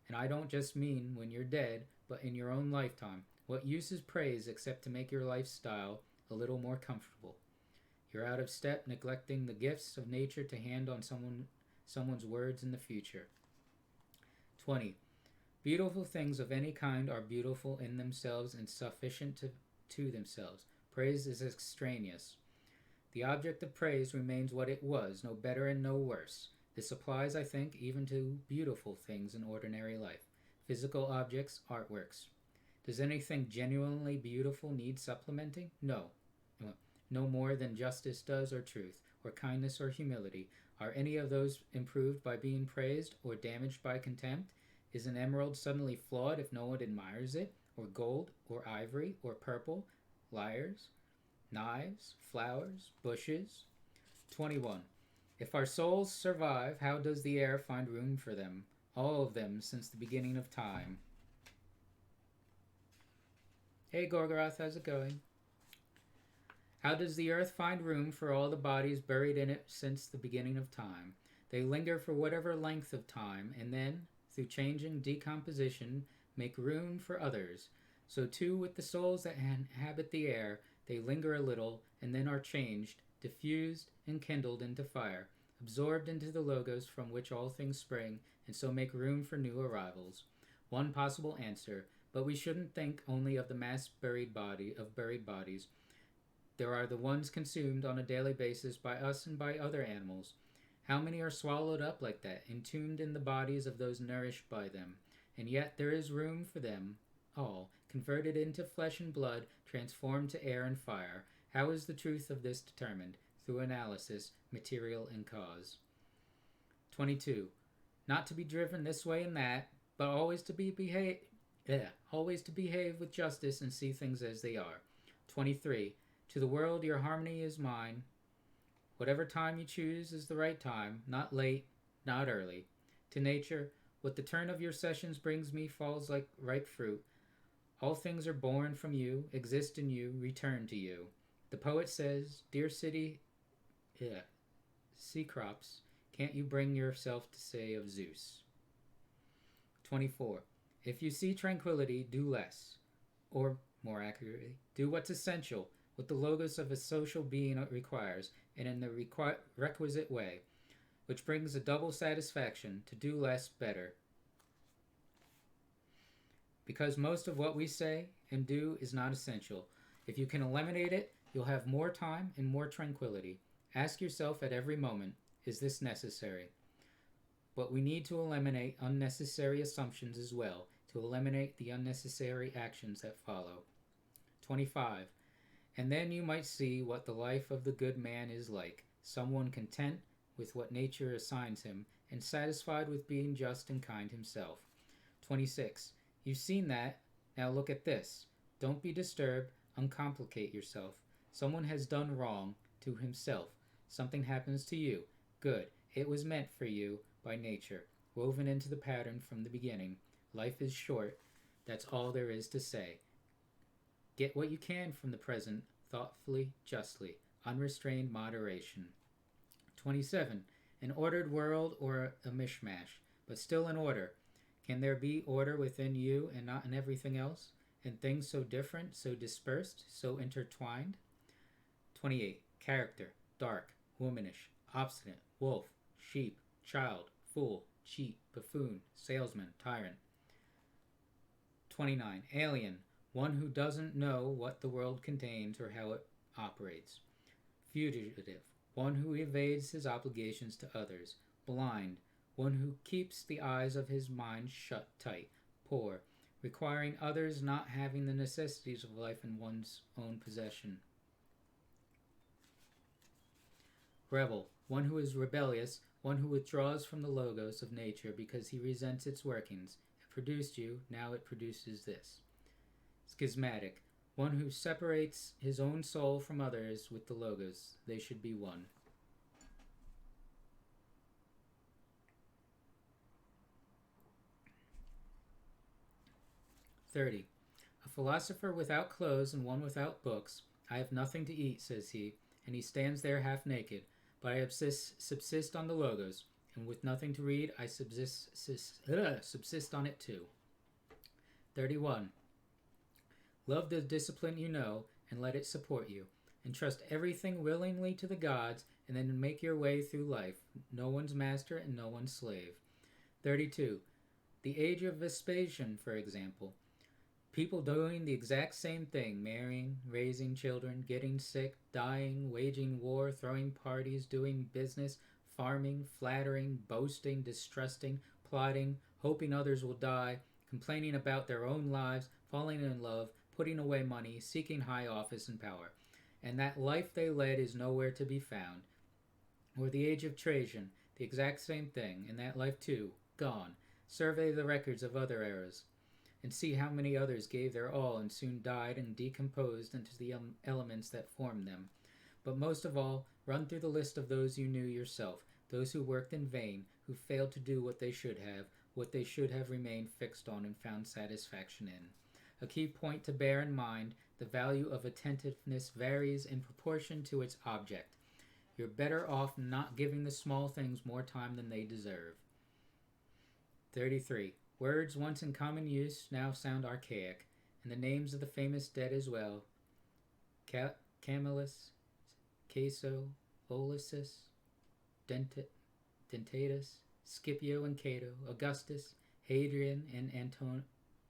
And I don't just mean when you're dead, but in your own lifetime. What use is praise except to make your lifestyle a little more comfortable? You're out of step, neglecting the gifts of nature to hand on someone's words in the future. 20. Beautiful things of any kind are beautiful in themselves and sufficient to themselves. Praise is extraneous. The object of praise remains what it was, no better and no worse. This applies, I think, even to beautiful things in ordinary life. Physical objects, artworks. Does anything genuinely beautiful need supplementing? No. No more than justice does, or truth, or kindness, or humility. Are any of those improved by being praised, or damaged by contempt? Is an emerald suddenly flawed if no one admires it? Or gold, or ivory, or purple? Lyres, knives, flowers, bushes? 21. If our souls survive, how does the air find room for them? All of them since the beginning of time. Hey Gorgoroth, how's it going? How does the earth find room for all the bodies buried in it since the beginning of time? They linger for whatever length of time, and then, through changing decomposition, make room for others. So too with the souls that inhabit the air, they linger a little, and then are changed, diffused, and kindled into fire, absorbed into the Logos from which all things spring, and so make room for new arrivals. One possible answer, but we shouldn't think only of the mass buried bodies. There are the ones consumed on a daily basis by us and by other animals. How many are swallowed up like that, entombed in the bodies of those nourished by them? And yet there is room for them all, converted into flesh and blood, transformed to air and fire. How is the truth of this determined? Through analysis, material and cause. 22. Not to be driven this way and that, but always to behave with justice and see things as they are. 23. To the world, your harmony is mine. Whatever time you choose is the right time, not late, not early. To nature, what the turn of your sessions brings me falls like ripe fruit. All things are born from you, exist in you, return to you. The poet says, dear city, Cecrops, can't you bring yourself to say of Zeus? 24. If you see tranquility, do less. Or, more accurately, do what's essential, what the Logos of a social being requires, and in the requisite way, which brings a double satisfaction, to do less better. Because most of what we say and do is not essential. If you can eliminate it, you'll have more time and more tranquility. Ask yourself at every moment, is this necessary? But we need to eliminate unnecessary assumptions as well, to eliminate the unnecessary actions that follow. 25. And then you might see what the life of the good man is like, someone content with what nature assigns him, and satisfied with being just and kind himself. 26. You've seen that, now look at this. Don't be disturbed, uncomplicate yourself. Someone has done wrong to himself. Something happens to you. Good. It was meant for you by nature, woven into the pattern from the beginning. Life is short. That's all there is to say. Get what you can from the present, thoughtfully, justly, unrestrained moderation. 27. An ordered world or a mishmash, but still in order. Can there be order within you and not in everything else? And things so different, so dispersed, so intertwined? 28. Character, dark, womanish, obstinate, wolf, sheep, child, fool, cheat, buffoon, salesman, tyrant. 29. Alien, one who doesn't know what the world contains or how it operates. Fugitive, one who evades his obligations to others. Blind, one who keeps the eyes of his mind shut tight. Poor, requiring others, not having the necessities of life in one's own possession. Rebel, one who is rebellious, one who withdraws from the logos of nature because he resents its workings. It produced you, now it produces this. Schismatic, one who separates his own soul from others with the logos. They should be one. "30. A philosopher without clothes and one without books. I have nothing to eat, says he, and he stands there half naked. But I subsist on the logos, and with nothing to read, I subsist on it too. 31. Love the discipline you know, and let it support you. Entrust everything willingly to the gods, and then make your way through life, no one's master and no one's slave. 32. The age of Vespasian, for example. People doing the exact same thing, marrying, raising children, getting sick, dying, waging war, throwing parties, doing business, farming, flattering, boasting, distrusting, plotting, hoping others will die, complaining about their own lives, falling in love, putting away money, seeking high office and power. And that life they led is nowhere to be found. Or the age of Trajan, the exact same thing, and that life too, gone. Survey the records of other eras, and see how many others gave their all and soon died and decomposed into the elements that formed them. But most of all, run through the list of those you knew yourself, those who worked in vain, who failed to do what they should have remained fixed on and found satisfaction in. A key point to bear in mind, the value of attentiveness varies in proportion to its object. You're better off not giving the small things more time than they deserve. 33. Words once in common use now sound archaic, and the names of the famous dead as well. Camillus, Caeso, Ulysses, Dentatus, Scipio and Cato, Augustus, Hadrian and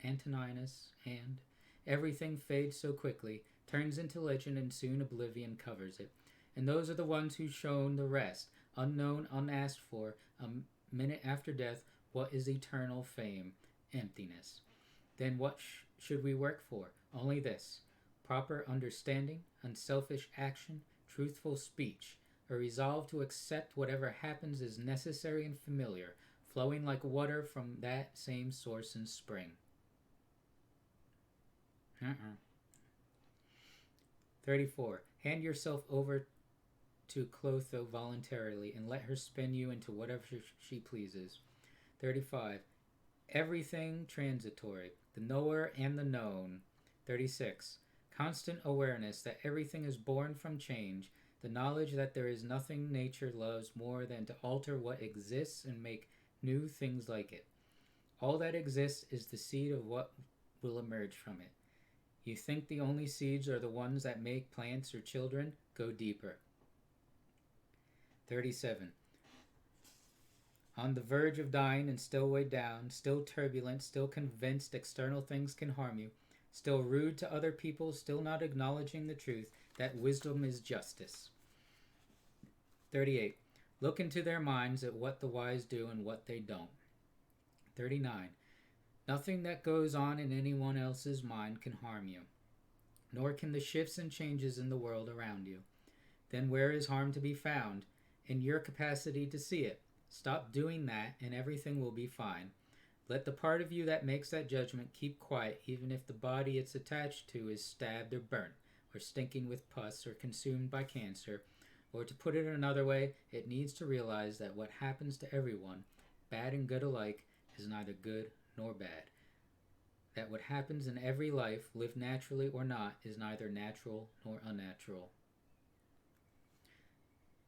Antoninus, and everything fades so quickly, turns into legend, and soon oblivion covers it. And those are the ones who shone the rest, unknown, unasked for, a minute after death. What is eternal fame? Emptiness. Then what should we work for? Only this: proper understanding, unselfish action, truthful speech, a resolve to accept whatever happens as necessary and familiar, flowing like water from that same source and spring. 34. Hand yourself over to Clotho voluntarily, and let her spin you into whatever she pleases. 35. Everything transitory, the knower and the known. 36. Constant awareness that everything is born from change, the knowledge that there is nothing nature loves more than to alter what exists and make new things like it. All that exists is the seed of what will emerge from it. You think the only seeds are the ones that make plants or children? Go deeper. 37. On the verge of dying and still weighed down, still turbulent, still convinced external things can harm you, still rude to other people, still not acknowledging the truth that wisdom is justice. 38. Look into their minds at what the wise do and what they don't. 39. Nothing that goes on in anyone else's mind can harm you, nor can the shifts and changes in the world around you. Then where is harm to be found? In your capacity to see it. Stop doing that and everything will be fine. Let the part of you that makes that judgment keep quiet, even if the body it's attached to is stabbed or burnt, or stinking with pus, or consumed by cancer. Or to put it another way, it needs to realize that what happens to everyone, bad and good alike, is neither good nor bad. That what happens in every life, lived naturally or not, is neither natural nor unnatural.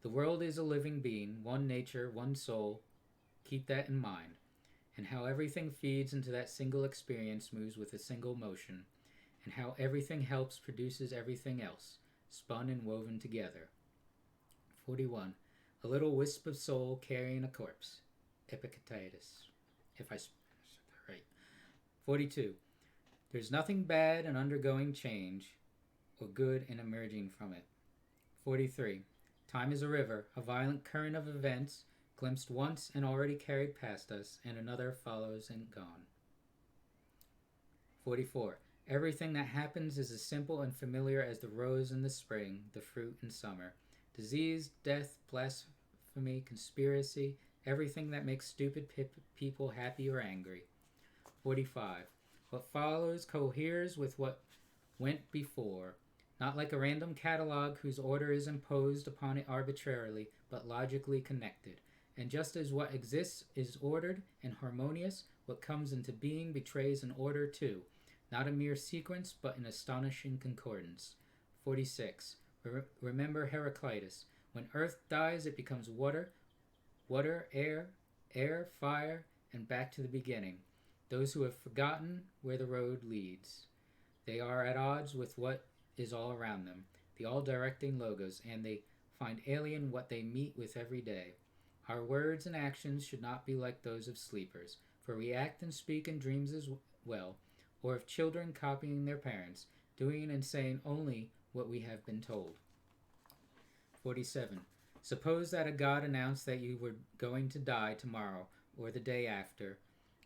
The world is a living being, one nature, one soul. Keep that in mind. And how everything feeds into that single experience moves with a single motion. And how everything helps produces everything else, spun and woven together. 41. A little wisp of soul carrying a corpse. Epictetus, if I said that right. 42. There's nothing bad in undergoing change, or good in emerging from it. 43. Time is a river, a violent current of events, glimpsed once and already carried past us, and another follows and gone. 44. Everything that happens is as simple and familiar as the rose in the spring, the fruit in summer. Disease, death, blasphemy, conspiracy, everything that makes stupid people happy or angry. 45. What follows coheres with what went before, not like a random catalog whose order is imposed upon it arbitrarily, but logically connected. And just as what exists is ordered and harmonious, what comes into being betrays an order too, not a mere sequence, but an astonishing concordance. 46. Remember Heraclitus. When earth dies, it becomes water, air, fire, and back to the beginning. Those who have forgotten where the road leads. They are at odds with what is all around them, the all-directing logos, and they find alien what they meet with every day. Our words and actions should not be like those of sleepers, for we act and speak in dreams as well, or of children copying their parents, doing and saying only what we have been told. 47. Suppose that a god announced that you were going to die tomorrow or the day after.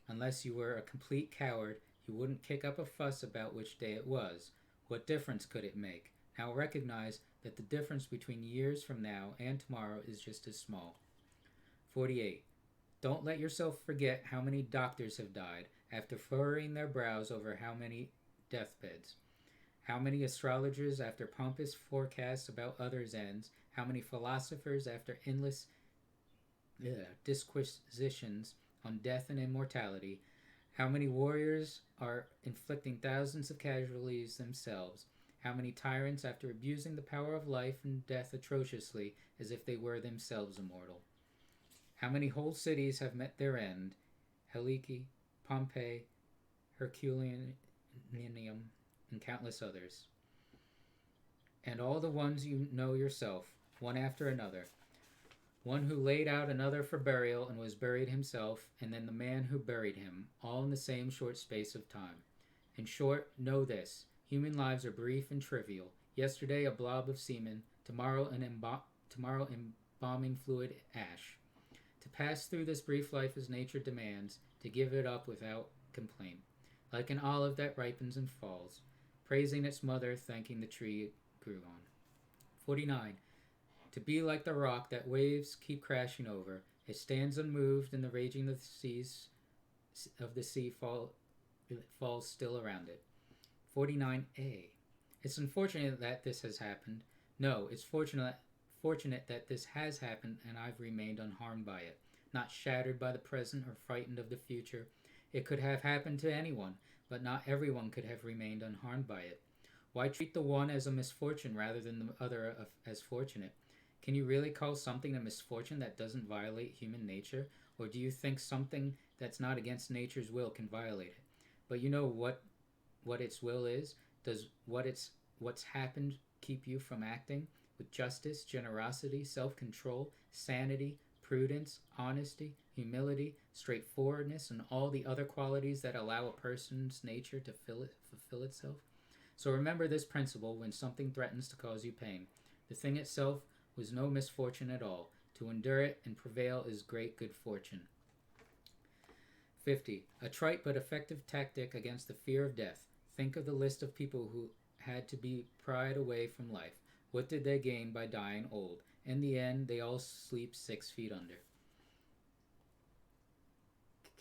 Unless you were a complete coward, you wouldn't kick up a fuss about which day it was. What difference could it make? Now recognize that the difference between years from now and tomorrow is just as small. 48. Don't let yourself forget how many doctors have died after furrowing their brows over how many deathbeds. How many astrologers after pompous forecasts about others' ends, how many philosophers after endless disquisitions on death and immortality, how many warriors are inflicting thousands of casualties themselves, how many tyrants after abusing the power of life and death atrociously as if they were themselves immortal. How many whole cities have met their end, Helike, Pompeii, Herculaneum, and countless others. And all the ones you know yourself, one after another. One who laid out another for burial and was buried himself, and then the man who buried him, all in the same short space of time. In short, know this. Human lives are brief and trivial. Yesterday a blob of semen, tomorrow embalming fluid ash. To pass through this brief life as nature demands, to give it up without complaint. Like an olive that ripens and falls, praising its mother, thanking the tree it grew on. 49. To be like the rock that waves keep crashing over. It stands unmoved, and the raging of the sea falls still around it. 49a. It's unfortunate that this has happened. No, it's fortunate that this has happened and I've remained unharmed by it, not shattered by the present or frightened of the future. It could have happened to anyone, but not everyone could have remained unharmed by it. Why treat the one as a misfortune rather than the other as fortunate? Can you really call something a misfortune that doesn't violate human nature? Or do you think something that's not against nature's will can violate it? But you know what its will is? Does what's happened keep you from acting with justice, generosity, self-control, sanity, prudence, honesty, humility, straightforwardness, and all the other qualities that allow a person's nature to fulfill itself? So remember this principle when something threatens to cause you pain. The thing itself was no misfortune at all. To endure it and prevail is great good fortune. 50. A trite but effective tactic against the fear of death. Think of the list of people who had to be pried away from life. What did they gain by dying old? In the end, they all sleep 6 feet under.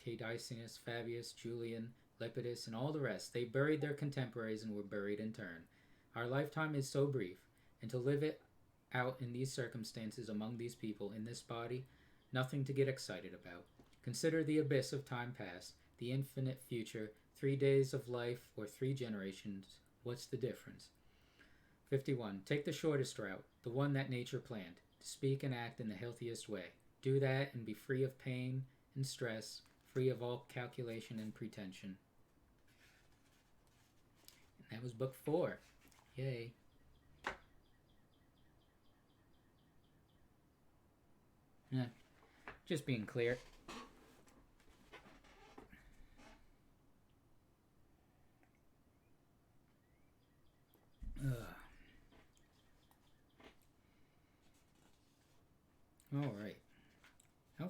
Cadicius, Fabius, Julian, Lepidus, and all the rest. They buried their contemporaries and were buried in turn. Our lifetime is so brief, and to live it out in these circumstances among these people in this body, nothing to get excited about. Consider the abyss of time past, the infinite future, 3 days of life or 3 generations. What's the difference? 51. Take the shortest route, the one that nature planned, to speak and act in the healthiest way. Do that and be free of pain and stress, free of all calculation and pretension. And that was book 4. Yay. Just being clear.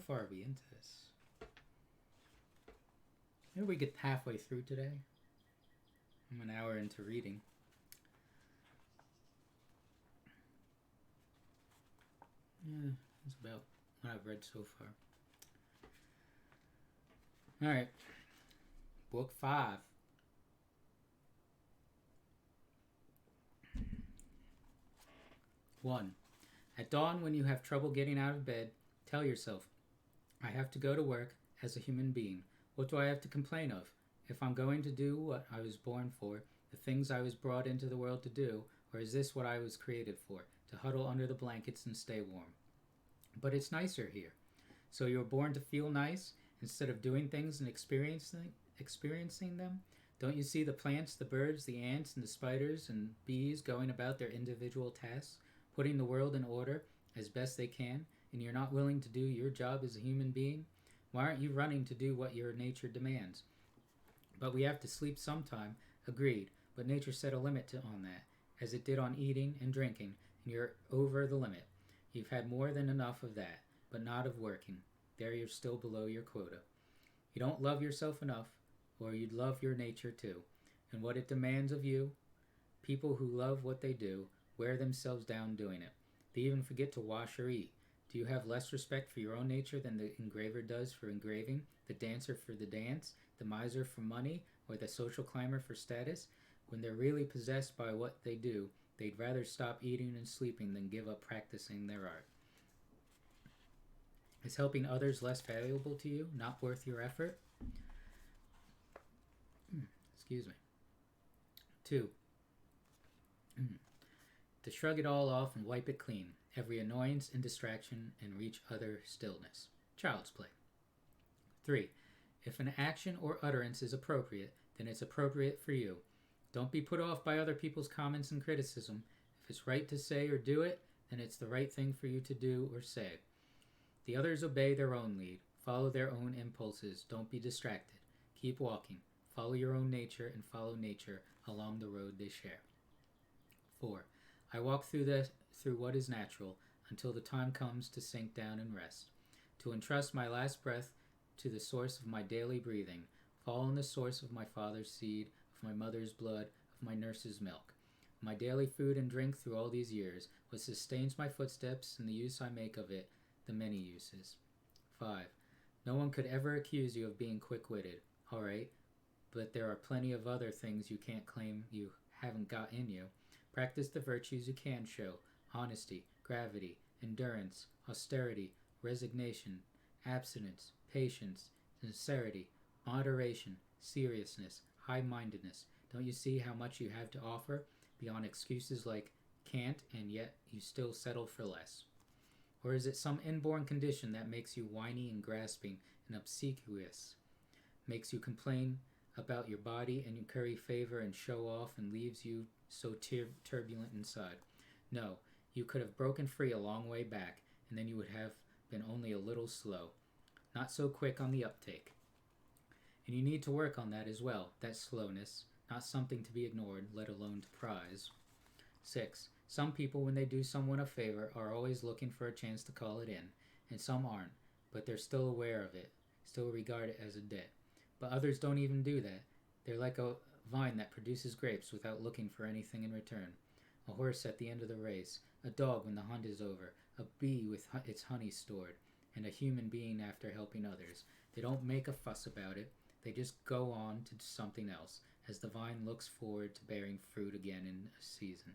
far are we into this? Maybe we get halfway through today. I'm an hour into reading. Yeah, that's about what I've read so far. Alright. Book 5. One. At dawn, when you have trouble getting out of bed, tell yourself, I have to go to work as a human being. What do I have to complain of? If I'm going to do what I was born for, the things I was brought into the world to do, or is this what I was created for, to huddle under the blankets and stay warm? But it's nicer here. So you were born to feel nice instead of doing things and experiencing them? Don't you see the plants, the birds, the ants, and the spiders and bees going about their individual tasks, putting the world in order as best they can, and you're not willing to do your job as a human being? Why aren't you running to do what your nature demands? But we have to sleep sometime. Agreed, but nature set a limit on that, as it did on eating and drinking, and you're over the limit. You've had more than enough of that, but not of working. There you're still below your quota. You don't love yourself enough, or you'd love your nature too, and what it demands of you. People who love what they do wear themselves down doing it. They even forget to wash or eat. Do you have less respect for your own nature than the engraver does for engraving, the dancer for the dance, the miser for money, or the social climber for status? When they're really possessed by what they do, they'd rather stop eating and sleeping than give up practicing their art. Is helping others less valuable to you, not worth your effort? Excuse me. 2. To shrug it all off and wipe it clean, every annoyance and distraction, and reach utter stillness. Child's play. 3. If an action or utterance is appropriate, then it's appropriate for you. Don't be put off by other people's comments and criticism. If it's right to say or do it, then it's the right thing for you to do or say. The others obey their own lead. Follow their own impulses. Don't be distracted. Keep walking. Follow your own nature and follow nature along the road they share. 4. I walk through what is natural until the time comes to sink down and rest, to entrust my last breath to the source of my daily breathing, fall on the source of my father's seed, of my mother's blood, of my nurse's milk. My daily food and drink through all these years, what sustains my footsteps and the use I make of it, the many uses. 5. No one could ever accuse you of being quick-witted. All right, but there are plenty of other things you can't claim you haven't got in you. Practice the virtues you can show: honesty, gravity, endurance, austerity, resignation, abstinence, patience, sincerity, moderation, seriousness, high-mindedness. Don't you see how much you have to offer, beyond excuses like can't, and yet you still settle for less? Or is it some inborn condition that makes you whiny and grasping and obsequious, makes you complain about your body and you curry favor and show off and leaves you so turbulent inside? No, you could have broken free a long way back, and then you would have been only a little slow, not so quick on the uptake. And you need to work on that as well, that slowness, not something to be ignored, let alone to prize. 6. Some people, when they do someone a favor, are always looking for a chance to call it in, and some aren't, but they're still aware of it, still regard it as a debt. But others don't even do that. They're like a vine that produces grapes without looking for anything in return, a horse at the end of the race, a dog when the hunt is over, a bee with its honey stored, and a human being after helping others. They don't make a fuss about it. They just go on to something else, as the vine looks forward to bearing fruit again in a season.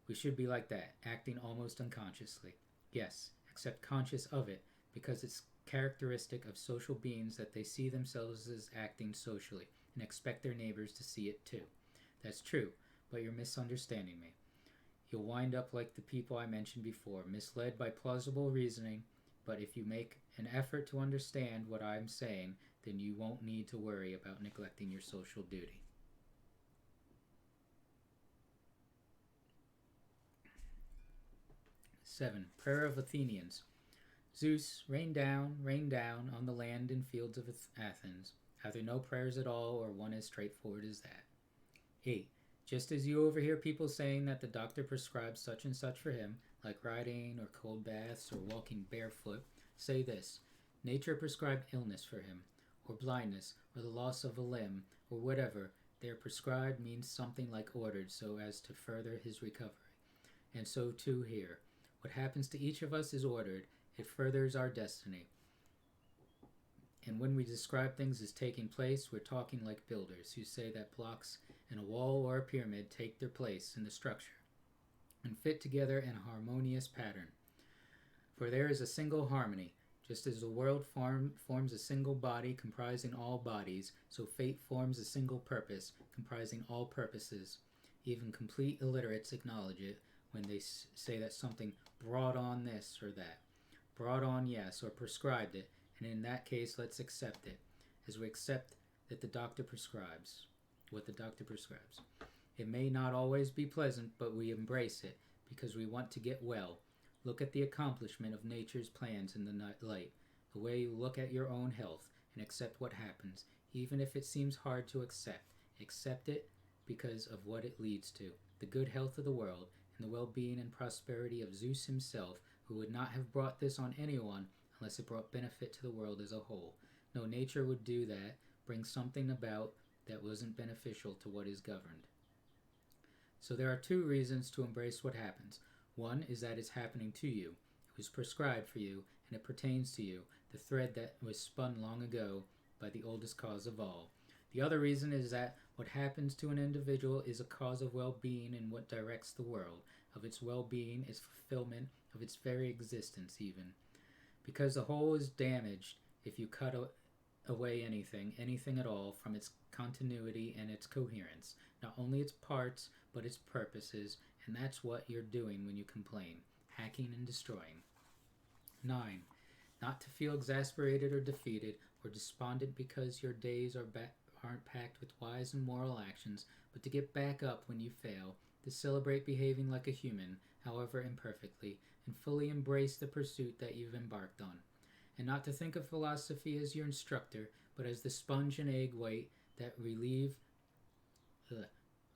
We should be like that, acting almost unconsciously. Yes, except conscious of it, because it's characteristic of social beings that they see themselves as acting socially and expect their neighbors to see it too. That's true, but you're misunderstanding me. You'll wind up like the people I mentioned before, misled by plausible reasoning, but if you make an effort to understand what I'm saying, then you won't need to worry about neglecting your social duty. Seven. Prayer of Athenians. Zeus, rain down on the land and fields of Athens. Either no prayers at all, or one as straightforward as that. 8. Just as you overhear people saying that the doctor prescribes such and such for him, like riding or cold baths or walking barefoot, say this: nature prescribed illness for him, or blindness, or the loss of a limb, or whatever. There prescribed means something like ordered so as to further his recovery. And so too here. What happens to each of us is ordered. It furthers our destiny. And when we describe things as taking place, we're talking like builders who say that blocks in a wall or a pyramid take their place in the structure and fit together in a harmonious pattern. For there is a single harmony. Just as the world forms a single body comprising all bodies, so fate forms a single purpose comprising all purposes. Even complete illiterates acknowledge it when they say that something brought on this or that. Brought on, yes, or prescribed it, and in that case, let's accept it, as we accept that the doctor prescribes, what the doctor prescribes. It may not always be pleasant, but we embrace it, because we want to get well. Look at the accomplishment of nature's plans in the light, the way you look at your own health, and accept what happens, even if it seems hard to accept. Accept it because of what it leads to, the good health of the world, and the well-being and prosperity of Zeus himself, who would not have brought this on anyone unless it brought benefit to the world as a whole. No nature would do that, bring something about that wasn't beneficial to what is governed. So there are two reasons to embrace what happens. One is that it's happening to you. It was prescribed for you, and it pertains to you, the thread that was spun long ago by the oldest cause of all. The other reason is that what happens to an individual is a cause of well-being in what directs the world, of its well-being, its fulfillment, of its very existence even. Because the whole is damaged if you cut away anything at all, from its continuity and its coherence, not only its parts, but its purposes, and that's what you're doing when you complain, hacking and destroying. 9. Not to feel exasperated or defeated or despondent because your days aren't packed with wise and moral actions, but to get back up when you fail, to celebrate behaving like a human, however imperfectly, and fully embrace the pursuit that you've embarked on. And not to think of philosophy as your instructor, but as the sponge and egg white that relieve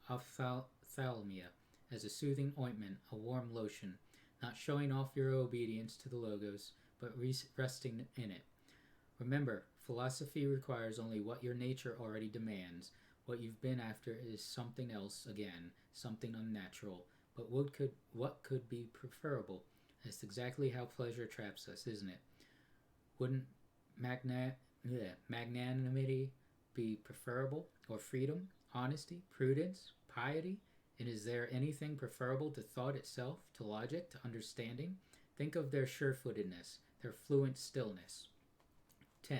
ophthalmia, as a soothing ointment, a warm lotion, not showing off your obedience to the logos, but resting in it. Remember, philosophy requires only what your nature already demands. What you've been after is something else again, something unnatural. But what could be preferable? That's exactly how pleasure traps us, isn't it? Wouldn't magnanimity be preferable? Or freedom, honesty, prudence, piety? And is there anything preferable to thought itself, to logic, to understanding? Think of their sure-footedness, their fluent stillness. 10.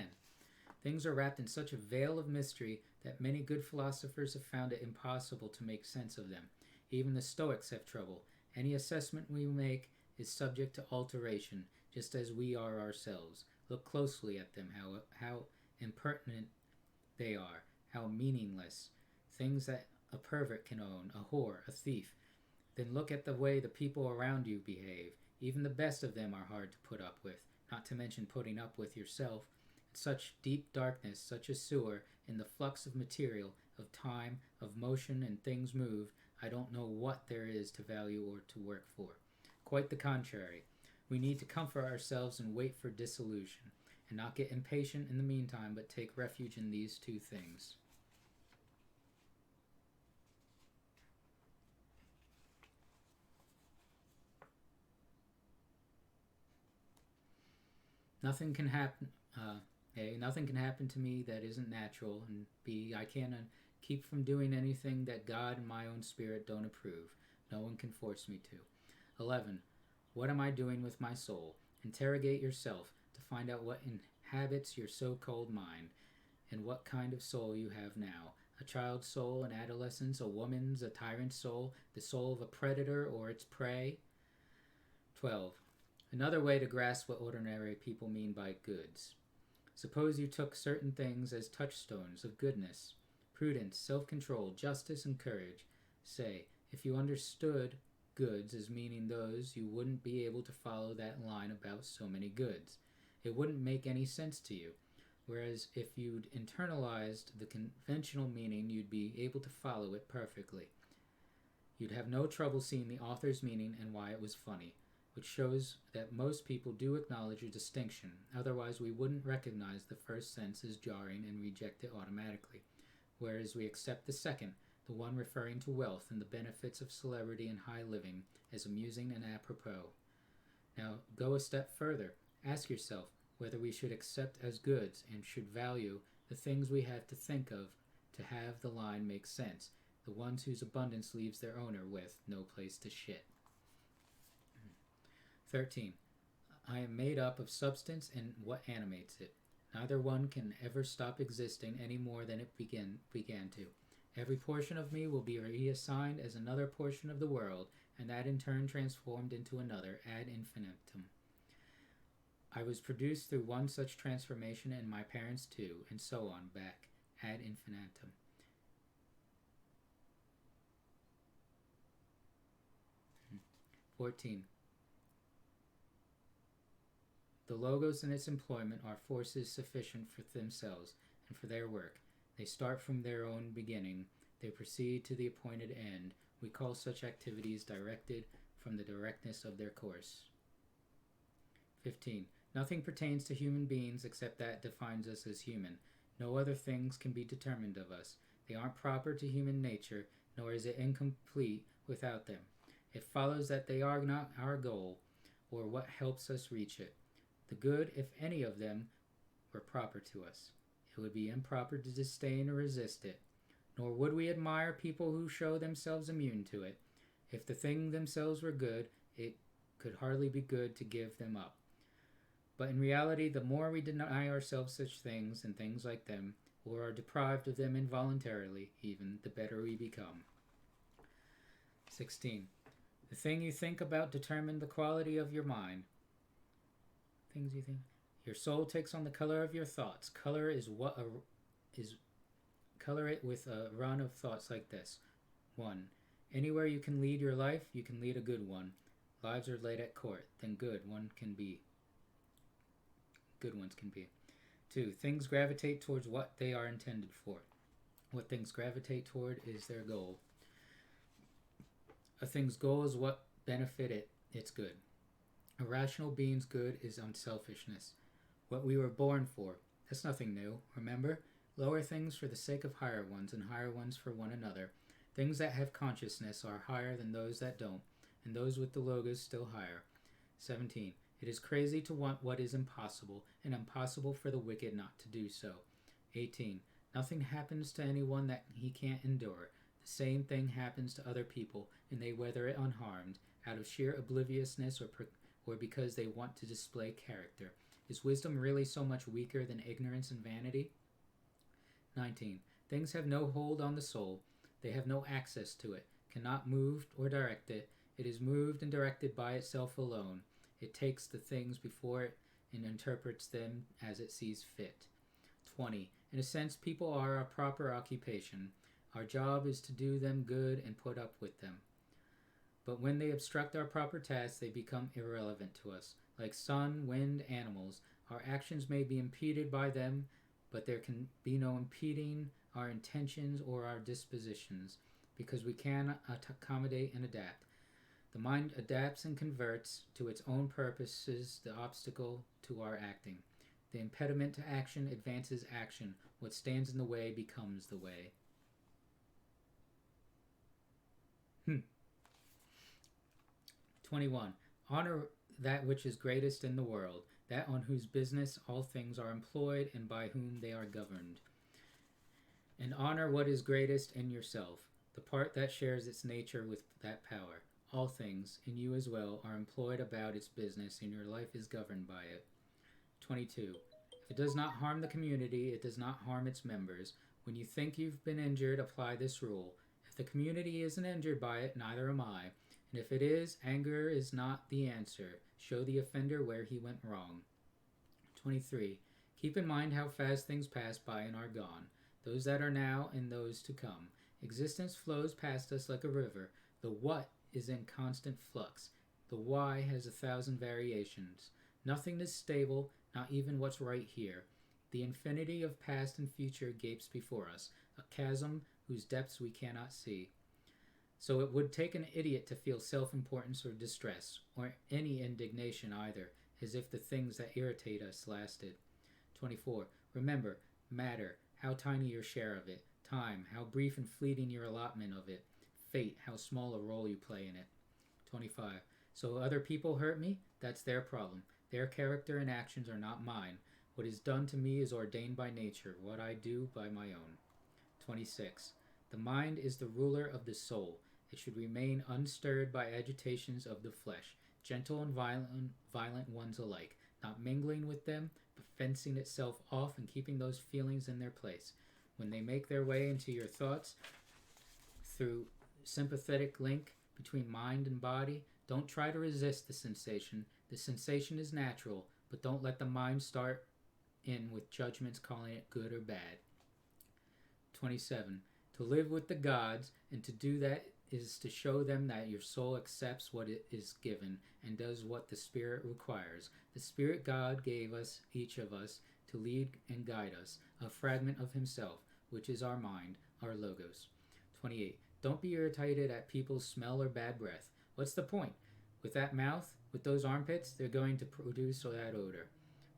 Things are wrapped in such a veil of mystery that many good philosophers have found it impossible to make sense of them. Even the Stoics have trouble. Any assessment we make is subject to alteration, just as we are ourselves. Look closely at them, how impertinent they are, how meaningless. Things that a pervert can own, a whore, a thief. Then look at the way the people around you behave. Even the best of them are hard to put up with, not to mention putting up with yourself. Such deep darkness, such a sewer, in the flux of material, of time, of motion, and things moved, I don't know what there is to value or to work for. Quite the contrary. We need to comfort ourselves and wait for dissolution, and not get impatient in the meantime, but take refuge in these two things. Nothing can happen. A, nothing can happen to me that isn't natural, and B, I can't keep from doing anything that God and my own spirit don't approve. No one can force me to. 11. What am I doing with my soul? Interrogate yourself to find out what inhabits your so-called mind, and what kind of soul you have now. A child's soul, an adolescence, a woman's, a tyrant's soul, the soul of a predator or its prey. 12. Another way to grasp what ordinary people mean by goods. Suppose you took certain things as touchstones of goodness, prudence, self-control, justice, and courage. Say, if you understood goods as meaning those, you wouldn't be able to follow that line about so many goods. It wouldn't make any sense to you. Whereas if you'd internalized the conventional meaning, you'd be able to follow it perfectly. You'd have no trouble seeing the author's meaning and why it was funny. which shows that most people do acknowledge a distinction. Otherwise, we wouldn't recognize the first sense as jarring and reject it automatically, whereas we accept the second, the one referring to wealth and the benefits of celebrity and high living, as amusing and apropos. Now, go a step further. Ask yourself whether we should accept as goods and should value the things we have to think of to have the line make sense, the ones whose abundance leaves their owner with no place to shit. 13. I am made up of substance and what animates it. Neither one can ever stop existing any more than it began to. Every portion of me will be reassigned as another portion of the world, and that in turn transformed into another ad infinitum. I was produced through one such transformation, and my parents too, and so on back ad infinitum. Hmm. 14. The logos in its employment are forces sufficient for themselves and for their work. They start from their own beginning. They proceed to the appointed end. We call such activities directed from the directness of their course. 15. Nothing pertains to human beings except that defines us as human. No other things can be determined of us. They aren't proper to human nature, nor is it incomplete without them. It follows that they are not our goal, or what helps us reach it. The good, if any of them, were proper to us. It would be improper to disdain or resist it, nor would we admire people who show themselves immune to it. If the thing themselves were good, it could hardly be good to give them up. But in reality, the more we deny ourselves such things and things like them, or are deprived of them involuntarily even, the better we become. 16. The thing you think about determines the quality of your mind. Things you think. Your soul takes on the color of your thoughts. Color it with a run of thoughts like this. 1. Anywhere you can lead your life, you can lead a good one. Lives are led at court, then good ones can be. 2. Things gravitate towards what they are intended for. What things gravitate toward is their goal. A thing's goal is what benefit its good. A rational being's good is unselfishness. What we were born for. That's nothing new, remember? Lower things for the sake of higher ones, and higher ones for one another. Things that have consciousness are higher than those that don't, and those with the logos still higher. 17. It is crazy to want what is impossible, and impossible for the wicked not to do so. 18. Nothing happens to anyone that he can't endure. The same thing happens to other people, and they weather it unharmed, out of sheer obliviousness or because they want to display character. Is wisdom really so much weaker than ignorance and vanity? 19. Things have no hold on the soul. They have no access to it, cannot move or direct it. It is moved and directed by itself alone. It takes the things before it and interprets them as it sees fit. 20. In a sense, people are our proper occupation. Our job is to do them good and put up with them. But when they obstruct our proper tasks, they become irrelevant to us. Like sun, wind, animals, our actions may be impeded by them, but there can be no impeding our intentions or our dispositions, because we can accommodate and adapt. The mind adapts and converts to its own purposes the obstacle to our acting. The impediment to action advances action. What stands in the way becomes the way. 21. Honor that which is greatest in the world, that on whose business all things are employed and by whom they are governed. And honor what is greatest in yourself, the part that shares its nature with that power. All things, in you as well, are employed about its business, and your life is governed by it. 22. If it does not harm the community, it does not harm its members. When you think you've been injured, apply this rule. If the community isn't injured by it, neither am I. And if it is, anger is not the answer. Show the offender where he went wrong. 23. Keep in mind how fast things pass by and are gone, those that are now and those to come. Existence flows past us like a river. The what is in constant flux. The why has 1,000 variations. Nothing is stable, not even what's right here. The infinity of past and future gapes before us, a chasm whose depths we cannot see. So it would take an idiot to feel self-importance or distress, or any indignation either, as if the things that irritate us lasted. 24. Remember, matter, how tiny your share of it. Time, how brief and fleeting your allotment of it. Fate, how small a role you play in it. 25. So other people hurt me? That's their problem. Their character and actions are not mine. What is done to me is ordained by nature, what I do by my own. 26. The mind is the ruler of the soul. It should remain unstirred by agitations of the flesh, gentle and violent ones alike, not mingling with them, but fencing itself off and keeping those feelings in their place. When they make their way into your thoughts through sympathetic link between mind and body, don't try to resist the sensation. The sensation is natural, but don't let the mind start in with judgments calling it good or bad. 27. To live with the gods, and to do that is to show them that your soul accepts what it is given and does what the Spirit requires. The Spirit God gave us, each of us, to lead and guide us, a fragment of himself, which is our mind, our logos. 28. Don't be irritated at people's smell or bad breath. What's the point? With that mouth, with those armpits, they're going to produce that odor.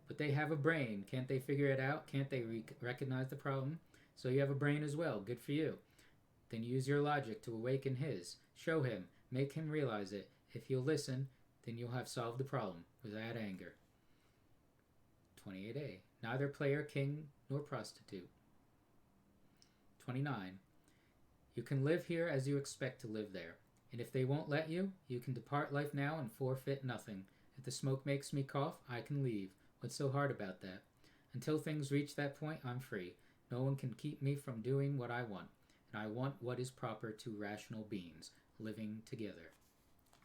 But they have a brain. Can't they figure it out? Can't they recognize the problem? So you have a brain as well. Good for you. Then use your logic to awaken his. Show him. Make him realize it. If he'll listen, then you'll have solved the problem without anger. 28a. Neither player king nor prostitute. 29. You can live here as you expect to live there. And if they won't let you, you can depart life now and forfeit nothing. If the smoke makes me cough, I can leave. What's so hard about that? Until things reach that point, I'm free. No one can keep me from doing what I want. And I want what is proper to rational beings, living together.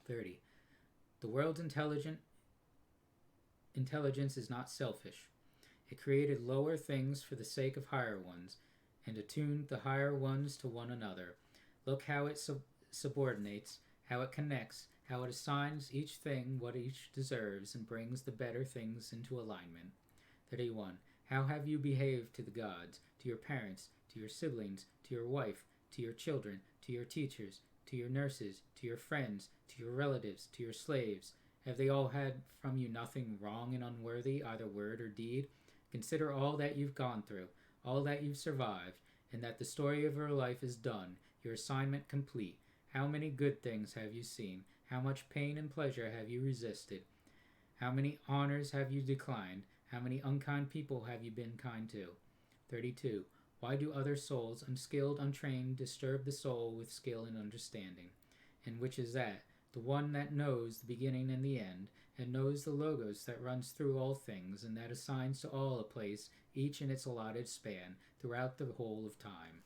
30. The world's intelligence is not selfish. It created lower things for the sake of higher ones, and attuned the higher ones to one another. Look how it subordinates, how it connects, how it assigns each thing what each deserves and brings the better things into alignment. 31. How have you behaved to the gods, to your parents, to your siblings, to your wife, to your children, to your teachers, to your nurses, to your friends, to your relatives, to your slaves? Have they all had from you nothing wrong and unworthy, either word or deed? Consider all that you've gone through, all that you've survived, and that the story of your life is done, your assignment complete. How many good things have you seen? How much pain and pleasure have you resisted? How many honors have you declined? How many unkind people have you been kind to? 32. Why do other souls, unskilled, untrained, disturb the soul with skill and understanding? And which is that? The one that knows the beginning and the end, and knows the logos that runs through all things, and that assigns to all a place, each in its allotted span, throughout the whole of time.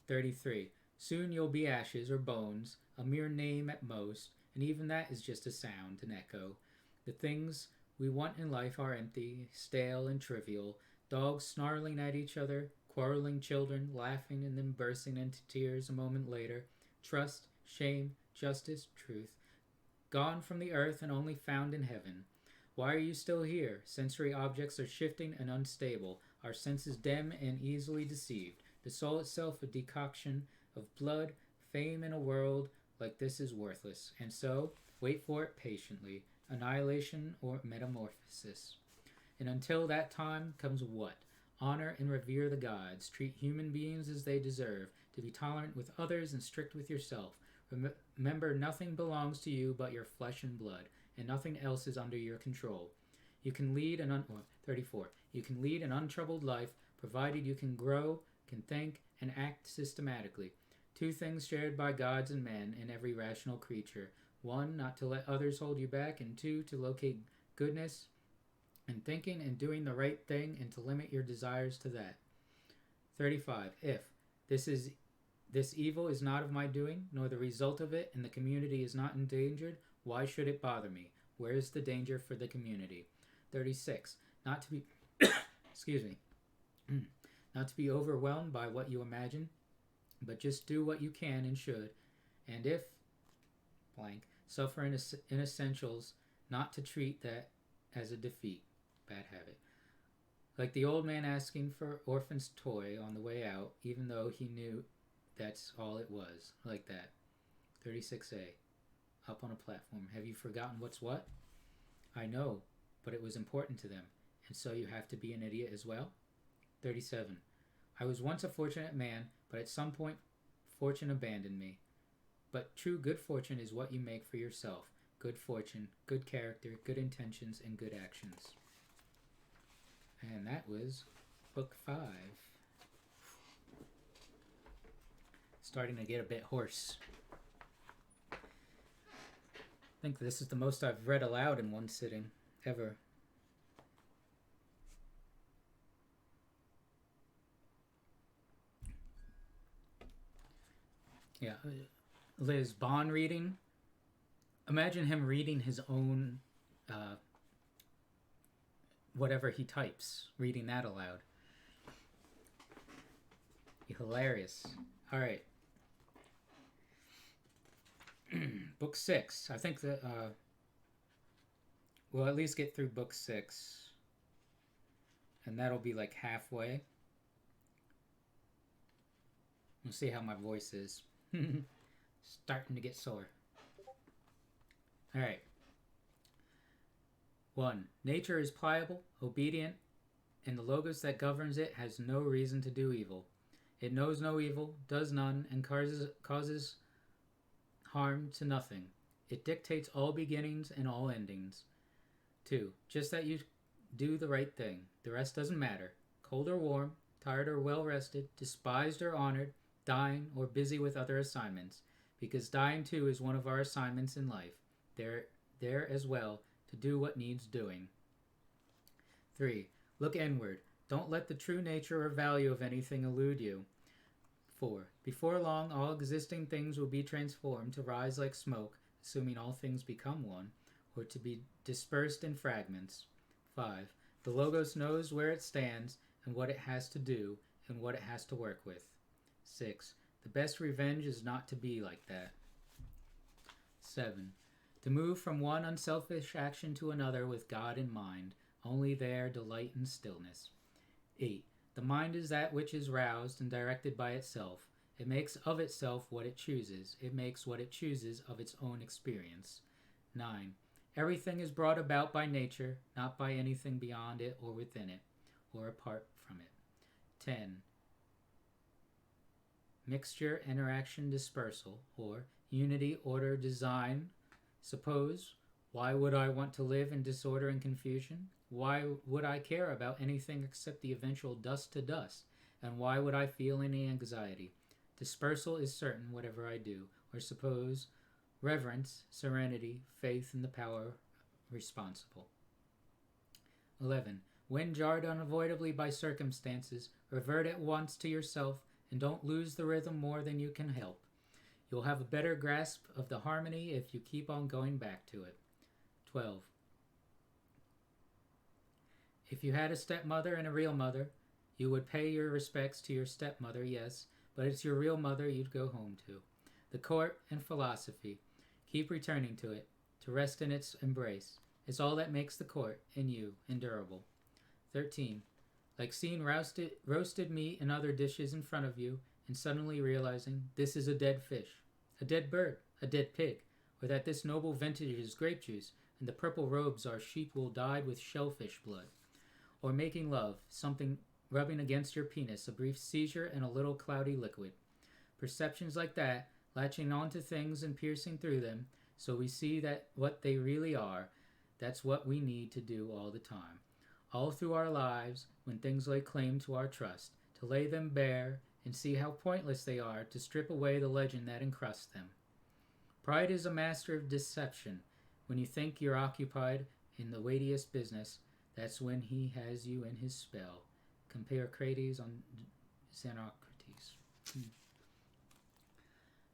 33. Soon you'll be ashes or bones, a mere name at most, and even that is just a sound, an echo. The things we want in life are empty, stale, and trivial. Dogs snarling at each other, quarreling children, laughing and then bursting into tears a moment later. Trust, shame, justice, truth. Gone from the earth and only found in heaven. Why are you still here? Sensory objects are shifting and unstable. Our senses dim and easily deceived. The soul itself a decoction of blood, fame in a world like this is worthless. And so, wait for it patiently. Annihilation or metamorphosis. And until that time comes what? Honor and revere the gods. Treat human beings as they deserve. To be tolerant with others and strict with yourself. Remember, nothing belongs to you but your flesh and blood, and nothing else is under your control. You can lead an 34. You can lead an untroubled life, provided you can grow, can think, and act systematically. Two things shared by gods and men and every rational creature. One, not to let others hold you back, and two, to locate goodness in thinking and doing the right thing, and to limit your desires to that. 35. If this evil is not of my doing, nor the result of it, and the community is not endangered, why should it bother me? Where is the danger for the community? 36. Not to be excuse me. Not to be overwhelmed by what you imagine, but just do what you can and should, and if blank, suffer in essentials, not to treat that as a defeat. Bad habit. Like the old man asking for orphan's toy on the way out, even though he knew That's all it was. Like that. 36A. Up on a platform. Have you forgotten what's what? I know, but it was important to them. And so you have to be an idiot as well? 37. I was once a fortunate man, but at some point fortune abandoned me. But true good fortune is what you make for yourself. Good fortune, good character, good intentions, and good actions. And that was book 5. Starting to get a bit hoarse. I think this is the most I've read aloud in one sitting, ever. Yeah, Liz, Bond reading. Imagine him reading his own, whatever he types, reading that aloud. Hilarious. All right. Book 6. I think that we'll at least get through book 6. And that'll be like halfway. We'll see how my voice is. Starting to get sore. Alright. 1. Nature is pliable, obedient, and the logos that governs it has no reason to do evil. It knows no evil, does none, and causes harm to nothing. It dictates all beginnings and all endings. 2. Just that you do the right thing. The rest doesn't matter. Cold or warm, tired or well rested, despised or honored, dying or busy with other assignments. Because dying too is one of our assignments in life. There as well to do what needs doing. 3. Look inward. Don't let the true nature or value of anything elude you. 4. Before long, all existing things will be transformed to rise like smoke, assuming all things become one, or to be dispersed in fragments. 5. The Logos knows where it stands and what it has to do and what it has to work with. 6. The best revenge is not to be like that. 7. To move from one unselfish action to another with God in mind, only there delight in stillness. 8. The mind is that which is roused and directed by itself. It makes of itself what it chooses. It makes what it chooses of its own experience. 9. Everything is brought about by nature, not by anything beyond it or within it, or apart from it. 10. Mixture, interaction, dispersal, or unity, order, design. Suppose, why would I want to live in disorder and confusion? Why would I care about anything except the eventual dust to dust? And why would I feel any anxiety? Dispersal is certain, whatever I do. Or suppose, reverence, serenity, faith in the power responsible. 11. When jarred unavoidably by circumstances, revert at once to yourself and don't lose the rhythm more than you can help. You'll have a better grasp of the harmony if you keep on going back to it. 12. If you had a stepmother and a real mother, you would pay your respects to your stepmother, yes, but it's your real mother you'd go home to. The court and philosophy. Keep returning to it, to rest in its embrace. It's all that makes the court, and you, endurable. 13. Like seeing roasted meat and other dishes in front of you, and suddenly realizing this is a dead fish, a dead bird, a dead pig, or that this noble vintage is grape juice, and the purple robes are sheep wool dyed with shellfish blood. Or making love, something rubbing against your penis, a brief seizure and a little cloudy liquid. Perceptions like that, latching onto things and piercing through them, so we see that what they really are, that's what we need to do all the time. All through our lives, when things lay claim to our trust, to lay them bare and see how pointless they are, to strip away the legend that encrusts them. Pride is a master of deception. When you think you're occupied in the weightiest business, that's when he has you in his spell. Compare Crates on Xenocrates.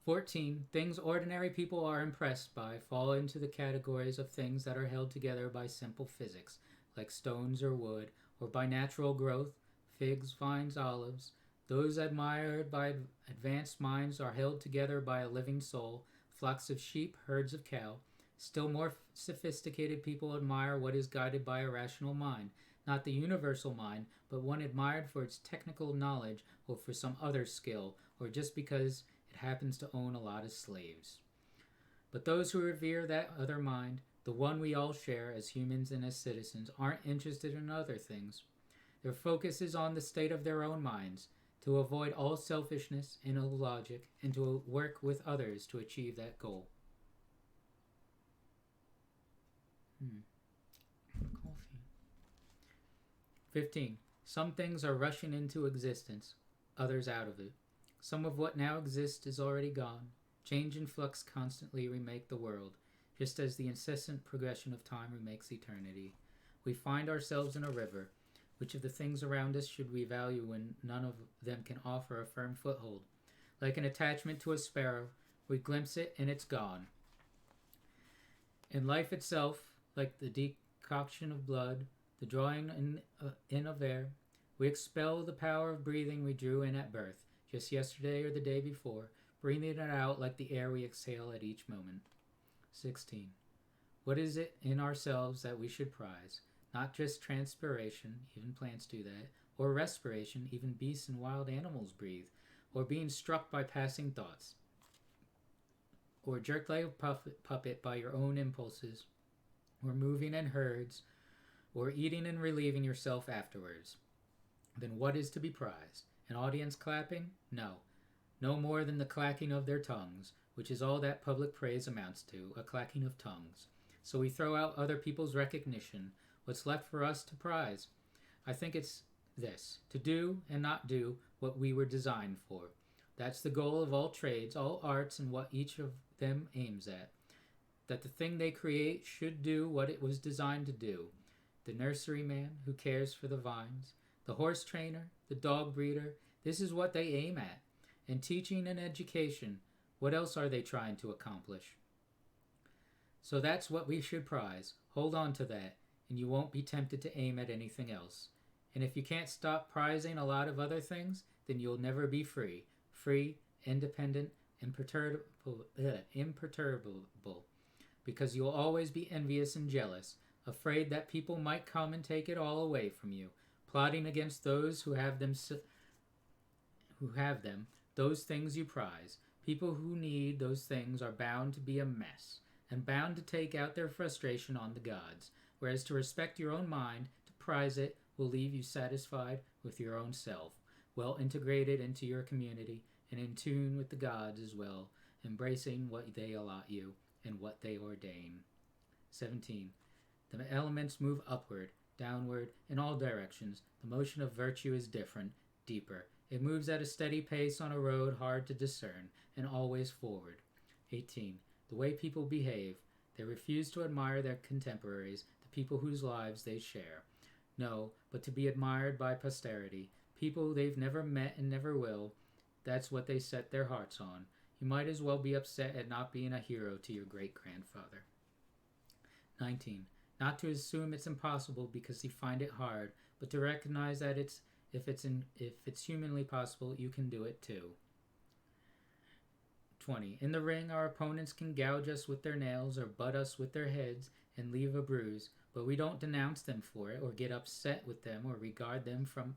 14. Things ordinary people are impressed by fall into the categories of things that are held together by simple physics, like stones or wood, or by natural growth, figs, vines, olives. Those admired by advanced minds are held together by a living soul, flocks of sheep, herds of cow. Still more sophisticated people admire what is guided by a rational mind, not the universal mind, but one admired for its technical knowledge or for some other skill, or just because it happens to own a lot of slaves. But those who revere that other mind, the one we all share as humans and as citizens, aren't interested in other things. Their focus is on the state of their own minds, to avoid all selfishness and illogic, and to work with others to achieve that goal. Coffee. 15. Some things are rushing into existence, others out of it. Some of what now exists is already gone. Change and flux constantly remake the world, just as the incessant progression of time remakes eternity. We find ourselves in a river. Which of the things around us should we value when none of them can offer a firm foothold? Like an attachment to a sparrow, we glimpse it and it's gone. In life itself, like the decoction of blood, the drawing in of air, we expel the power of breathing we drew in at birth, just yesterday or the day before, breathing it out like the air we exhale at each moment. 16. What is it in ourselves that we should prize? Not just transpiration, even plants do that, or respiration, even beasts and wild animals breathe, or being struck by passing thoughts, or jerked like a puppet by your own impulses, or moving in herds, or eating and relieving yourself afterwards. Then what is to be prized? An audience clapping? No. No more than the clacking of their tongues, which is all that public praise amounts to, a clacking of tongues. So we throw out other people's recognition. What's left for us to prize? I think it's this, to do and not do what we were designed for. That's the goal of all trades, all arts, and what each of them aims at. That the thing they create should do what it was designed to do. The nurseryman who cares for the vines, the horse trainer, the dog breeder, this is what they aim at. And teaching and education, what else are they trying to accomplish? So that's what we should prize. Hold on to that, and you won't be tempted to aim at anything else. And if you can't stop prizing a lot of other things, then you'll never be free. Free, independent, imperturbable, because you'll always be envious and jealous, afraid that people might come and take it all away from you, plotting against those who have them, those things you prize. People who need those things are bound to be a mess, and bound to take out their frustration on the gods, whereas to respect your own mind, to prize it, will leave you satisfied with your own self, well integrated into your community, and in tune with the gods as well, embracing what they allot you and what they ordain. 17. The elements move upward, downward, in all directions. The motion of virtue is different, deeper. It moves at a steady pace on a road hard to discern, and always forward. 18. The way people behave. They refuse to admire their contemporaries, the people whose lives they share. No, but to be admired by posterity, people they've never met and never will. That's what they set their hearts on. You might as well be upset at not being a hero to your great-grandfather. 19. Not to assume it's impossible because you find it hard, but to recognize that if it's humanly possible, you can do it too. 20. In the ring, our opponents can gouge us with their nails or butt us with their heads and leave a bruise, but we don't denounce them for it or get upset with them or regard them from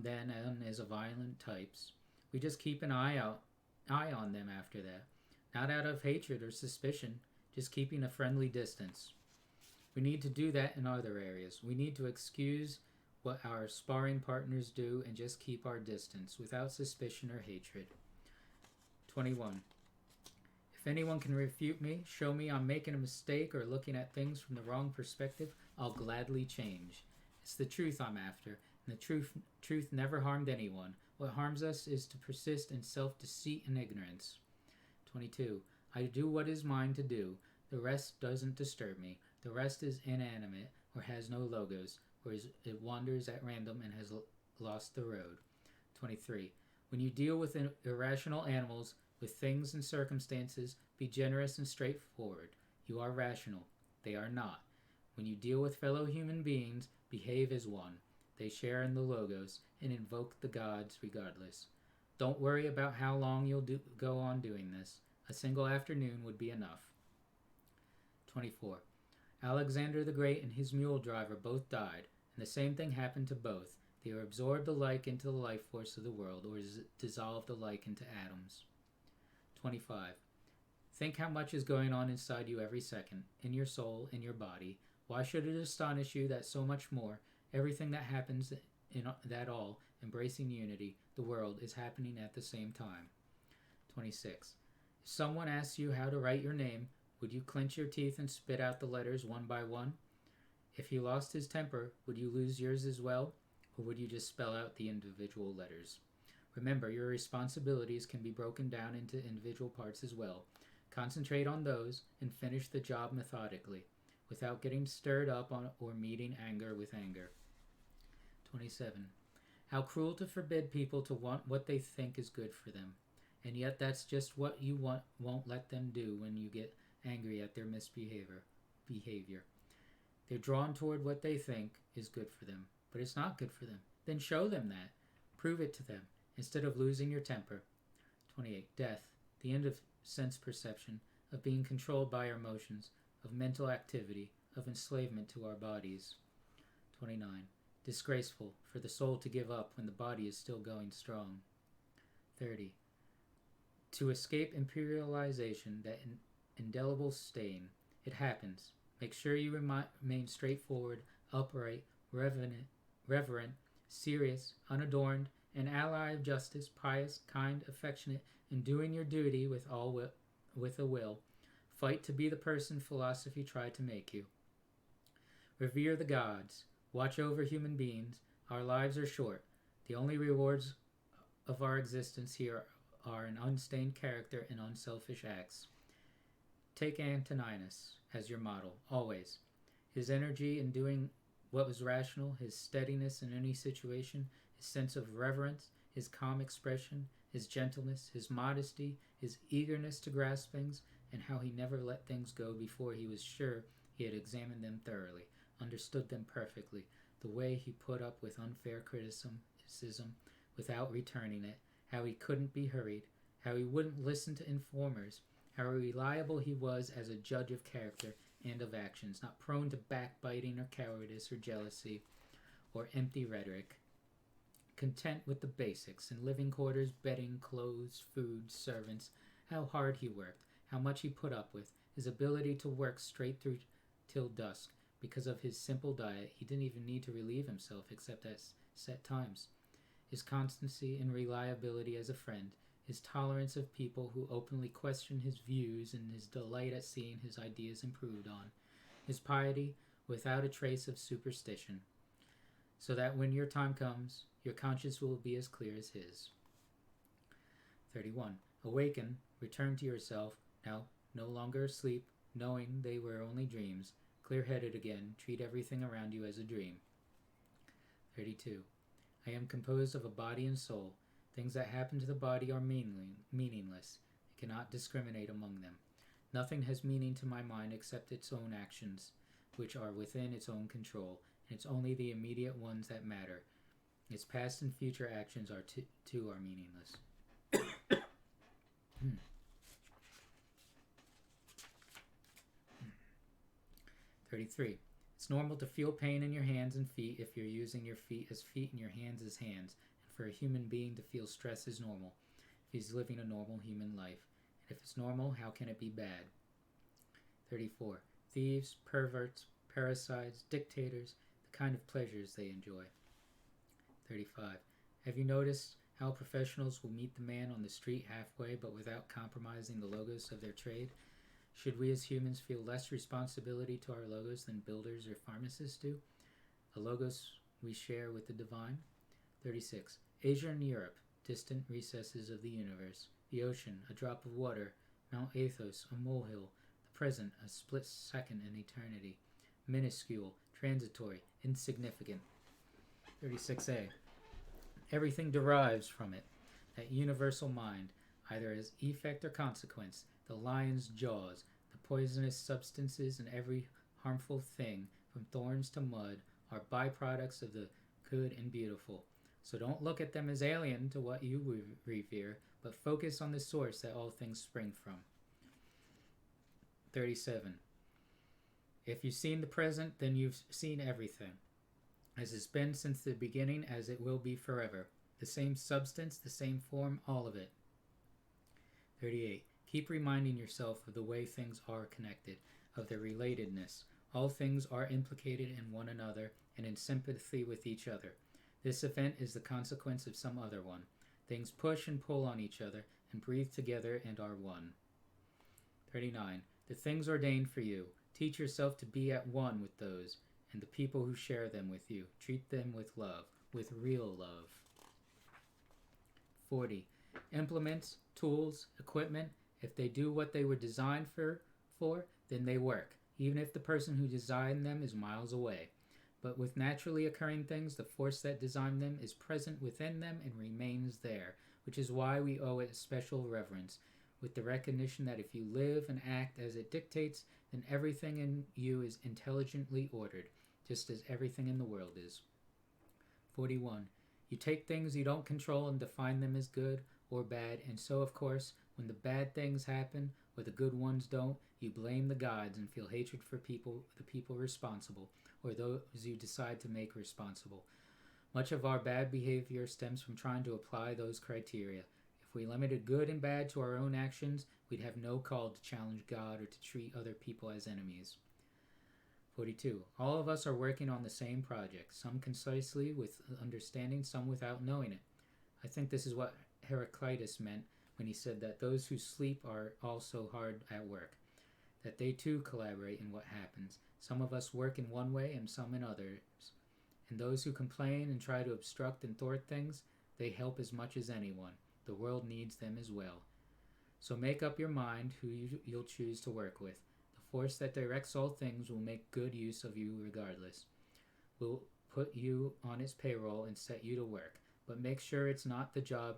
then on as violent types. We just keep an eye on them after that, not out of hatred or suspicion, just keeping a friendly distance. We need to do that in other areas. We need to excuse what our sparring partners do and just keep our distance without suspicion or hatred. 21. If anyone can refute me, show me I'm making a mistake or looking at things from the wrong perspective, I'll gladly change. It's the truth I'm after, and the truth never harmed anyone. What harms us is to persist in self-deceit and ignorance. 22. I do what is mine to do. The rest doesn't disturb me. The rest is inanimate or has no logos, or it wanders at random and has lost the road. 23. When you deal with irrational animals, with things and circumstances, be generous and straightforward. You are rational. They are not. When you deal with fellow human beings, behave as one. They share in the logos and invoke the gods regardless. Don't worry about how long you'll go on doing this. A single afternoon would be enough. 24. Alexander the Great and his mule driver both died, and the same thing happened to both. They are absorbed alike into the life force of the world, or dissolved alike into atoms. 25. Think how much is going on inside you every second, in your soul, in your body. Why should it astonish you that so much more, everything that happens in that all, embracing unity, the world, is happening at the same time? 26. If someone asks you how to write your name, would you clench your teeth and spit out the letters one by one? If he lost his temper, would you lose yours as well? Or would you just spell out the individual letters? Remember, your responsibilities can be broken down into individual parts as well. Concentrate on those and finish the job methodically, without getting stirred up on or meeting anger with anger. 27. How cruel to forbid people to want what they think is good for them. And yet that's just what you won't let them do when you get angry at their misbehavior. They're drawn toward what they think is good for them, but it's not good for them. Then show them that. Prove it to them, instead of losing your temper. 28. Death, the end of sense perception, of being controlled by our emotions, of mental activity, of enslavement to our bodies. 29. Disgraceful for the soul to give up when the body is still going strong. 30. To escape imperialization, that indelible stain. It happens. Make sure you remain straightforward, upright, reverent, serious, unadorned, an ally of justice, pious, kind, affectionate, and doing your duty with a will. Fight to be the person philosophy tried to make you. Revere the gods. Watch over human beings. Our lives are short. The only rewards of our existence here are an unstained character and unselfish acts. Take Antoninus as your model, always. His energy in doing what was rational, his steadiness in any situation, his sense of reverence, his calm expression, his gentleness, his modesty, his eagerness to grasp things, and how he never let things go before he was sure he had examined them thoroughly, understood them perfectly, the way he put up with unfair criticism without returning it, how he couldn't be hurried, how he wouldn't listen to informers, how reliable he was as a judge of character and of actions, not prone to backbiting or cowardice or jealousy or empty rhetoric. Content with the basics, in living quarters, bedding, clothes, food, servants, how hard he worked, how much he put up with, his ability to work straight through till dusk. Because of his simple diet, he didn't even need to relieve himself except at set times. His constancy and reliability as a friend, his tolerance of people who openly question his views, and his delight at seeing his ideas improved on, his piety without a trace of superstition, so that when your time comes, your conscience will be as clear as his. 31. Awaken, return to yourself, now no longer asleep, knowing they were only dreams, clear-headed again, treat everything around you as a dream. 32. I am composed of a body and soul. Things that happen to the body are meaningless. I cannot discriminate among them. Nothing has meaning to my mind except its own actions, which are within its own control, and it's only the immediate ones that matter. Its past and future actions are too are meaningless. 33. It's normal to feel pain in your hands and feet if you're using your feet as feet and your hands as hands. And for a human being to feel stress is normal if he's living a normal human life. And if it's normal, how can it be bad? 34. Thieves, perverts, parasites, dictators, the kind of pleasures they enjoy. 35. Have you noticed how professionals will meet the man on the street halfway but without compromising the logos of their trade? Should we as humans feel less responsibility to our logos than builders or pharmacists do? A logos we share with the divine? 36. Asia and Europe, distant recesses of the universe. The ocean, a drop of water. Mount Athos, a molehill. The present, a split second in eternity. Minuscule, transitory, insignificant. 36a. Everything derives from it. That universal mind, either as effect or consequence. The lion's jaws, the poisonous substances, and every harmful thing, from thorns to mud, are byproducts of the good and beautiful. So don't look at them as alien to what you revere, but focus on the source that all things spring from. 37. If you've seen the present, then you've seen everything. as it's been since the beginning, as it will be forever. The same substance, the same form, all of it. 38. Keep reminding yourself of the way things are connected, of their relatedness. All things are implicated in one another and in sympathy with each other. This event is the consequence of some other one. Things push and pull on each other and breathe together and are one. 39. The things ordained for you. Teach yourself to be at one with those and the people who share them with you. Treat them with love, with real love. 40. Implements, tools, equipment, if they do what they were designed for, then they work, even if the person who designed them is miles away. But with naturally occurring things, the force that designed them is present within them and remains there, which is why we owe it special reverence, with the recognition that if you live and act as it dictates, then everything in you is intelligently ordered, just as everything in the world is. 41. You take things you don't control and define them as good or bad, and so, of course, when the bad things happen, or the good ones don't, you blame the gods and feel hatred for the people responsible, or those you decide to make responsible. Much of our bad behavior stems from trying to apply those criteria. If we limited good and bad to our own actions, we'd have no call to challenge God or to treat other people as enemies. 42. All of us are working on the same project, some concisely with understanding, some without knowing it. I think this is what Heraclitus meant when he said that those who sleep are also hard at work, that they too collaborate in what happens. Some of us work in one way and some in others. And those who complain and try to obstruct and thwart things, they help as much as anyone. The world needs them as well. So make up your mind who you'll choose to work with. The force that directs all things will make good use of you regardless. We'll put you on its payroll and set you to work, but make sure it's not the job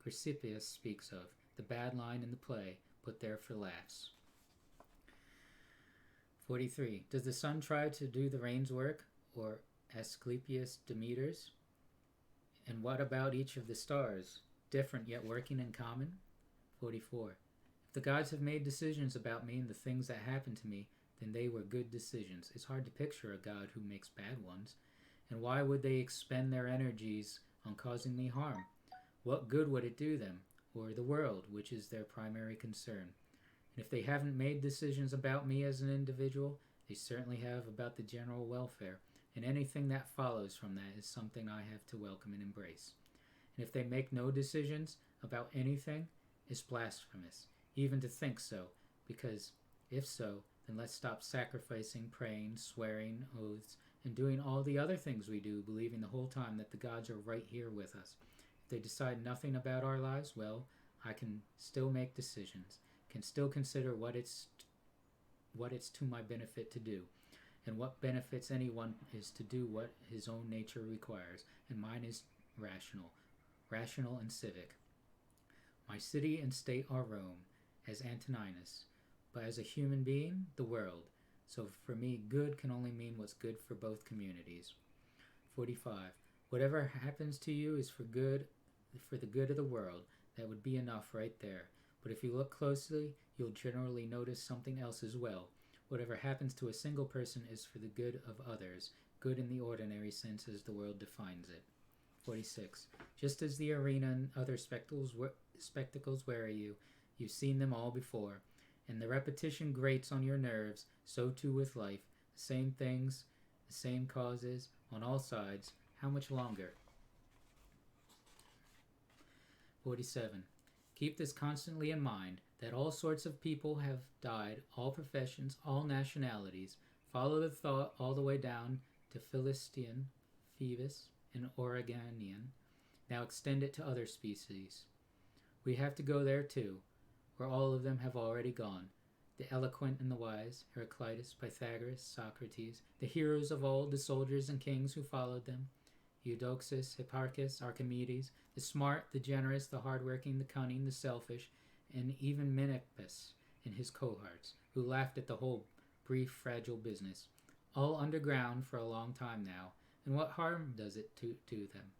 Chrysippus speaks of, the bad line in the play, put there for laughs. 43. Does the sun try to do the rain's work, or Asclepius Demeter's? And what about each of the stars, different yet working in common? 44. If the gods have made decisions about me and the things that happen to me, then they were good decisions. It's hard to picture a god who makes bad ones. And why would they expend their energies on causing me harm? What good would it do them, or the world, which is their primary concern? And if they haven't made decisions about me as an individual, they certainly have about the general welfare, and anything that follows from that is something I have to welcome and embrace. And if they make no decisions about anything, it's blasphemous, even to think so, because if so, then let's stop sacrificing, praying, swearing, oaths, and doing all the other things we do, believing the whole time that the gods are right here with us. If they decide nothing about our lives, well, I can still make decisions, can still consider what it's to my benefit to do, and what benefits anyone is to do what his own nature requires, and mine is rational and civic. My city and state are Rome, as Antoninus, but as a human being, the world. So for me, good can only mean what's good for both communities. 45. Whatever happens to you is for the good of the world. That would be enough right there. But if you look closely, you'll generally notice something else as well. Whatever happens to a single person is for the good of others, good in the ordinary sense as the world defines it. 46. Just as the arena and other spectacles weary you, you've seen them all before, and the repetition grates on your nerves, so too with life. The same things, the same causes, on all sides. How much longer? 47. Keep this constantly in mind, that all sorts of people have died, all professions, all nationalities. Follow the thought all the way down to Philistine, Phoebus, and Oregonian. Now extend it to other species. We have to go there too, where all of them have already gone. The eloquent and the wise, Heraclitus, Pythagoras, Socrates, the heroes of old, the soldiers and kings who followed them, Eudoxus, Hipparchus, Archimedes, the smart, the generous, the hardworking, the cunning, the selfish, and even Menippus and his cohorts, who laughed at the whole brief, fragile business. All underground for a long time now, and what harm does it to them?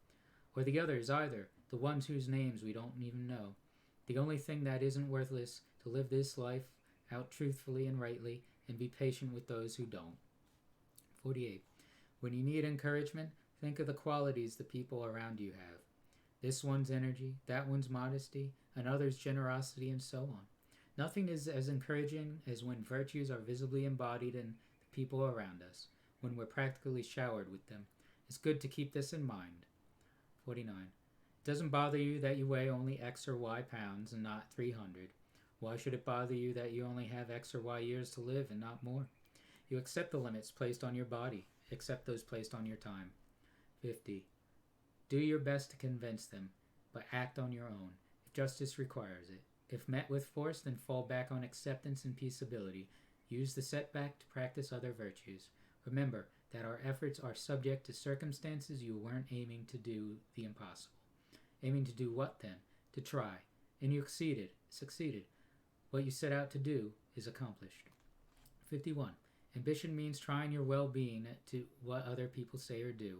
Or the others either, the ones whose names we don't even know. The only thing that isn't worthless, to live this life out truthfully and rightly, and be patient with those who don't. 48. When you need encouragement, think of the qualities the people around you have. This one's energy, that one's modesty, another's generosity, and so on. Nothing is as encouraging as when virtues are visibly embodied in the people around us, when we're practically showered with them. It's good to keep this in mind. 49. It doesn't bother you that you weigh only X or Y pounds and not 300. Why should it bother you that you only have X or Y years to live and not more? You accept the limits placed on your body, accept those placed on your time. 50. Do your best to convince them, but act on your own, if justice requires it. If met with force, then fall back on acceptance and peaceability. Use the setback to practice other virtues. Remember that our efforts are subject to circumstances you weren't aiming to do the impossible. Aiming to do what then? To try. And you succeeded. What you set out to do is accomplished. 51. Ambition means trying your well-being to what other people say or do.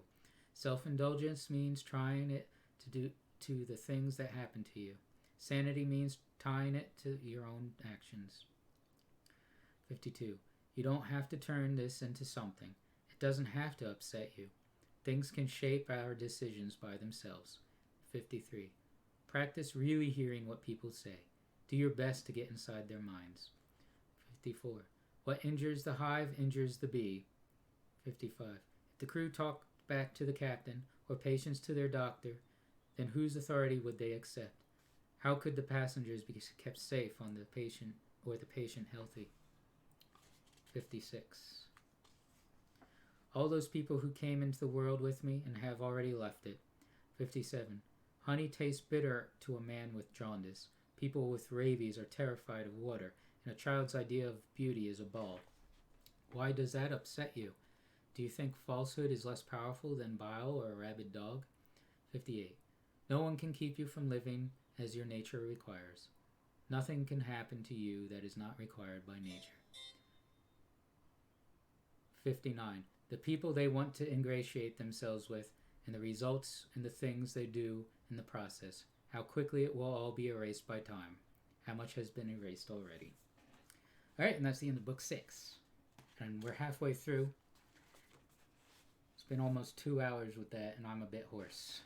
Self-indulgence means trying it to the things that happen to you. Sanity means tying it to your own actions. 52. You don't have to turn this into something. It doesn't have to upset you. Things can shape our decisions by themselves. 53. Practice really hearing what people say. Do your best to get inside their minds. 54. What injures the hive injures the bee. 55. If the crew talked back to the captain, or patients to their doctor, then whose authority would they accept? How could the passengers be kept safe on the patient or the patient healthy? 56. All those people who came into the world with me and have already left it. 57. Honey tastes bitter to a man with jaundice. People with rabies are terrified of water, and a child's idea of beauty is a ball. Why does that upset you? Do you think falsehood is less powerful than bile or a rabid dog? 58. No one can keep you from living as your nature requires. Nothing can happen to you that is not required by nature. 59. The people they want to ingratiate themselves with, and the results and the things they do in the process. How quickly it will all be erased by time. How much has been erased already. Alright, and that's the end of book 6. And we're halfway through. It's been almost 2 hours with that, and I'm a bit hoarse.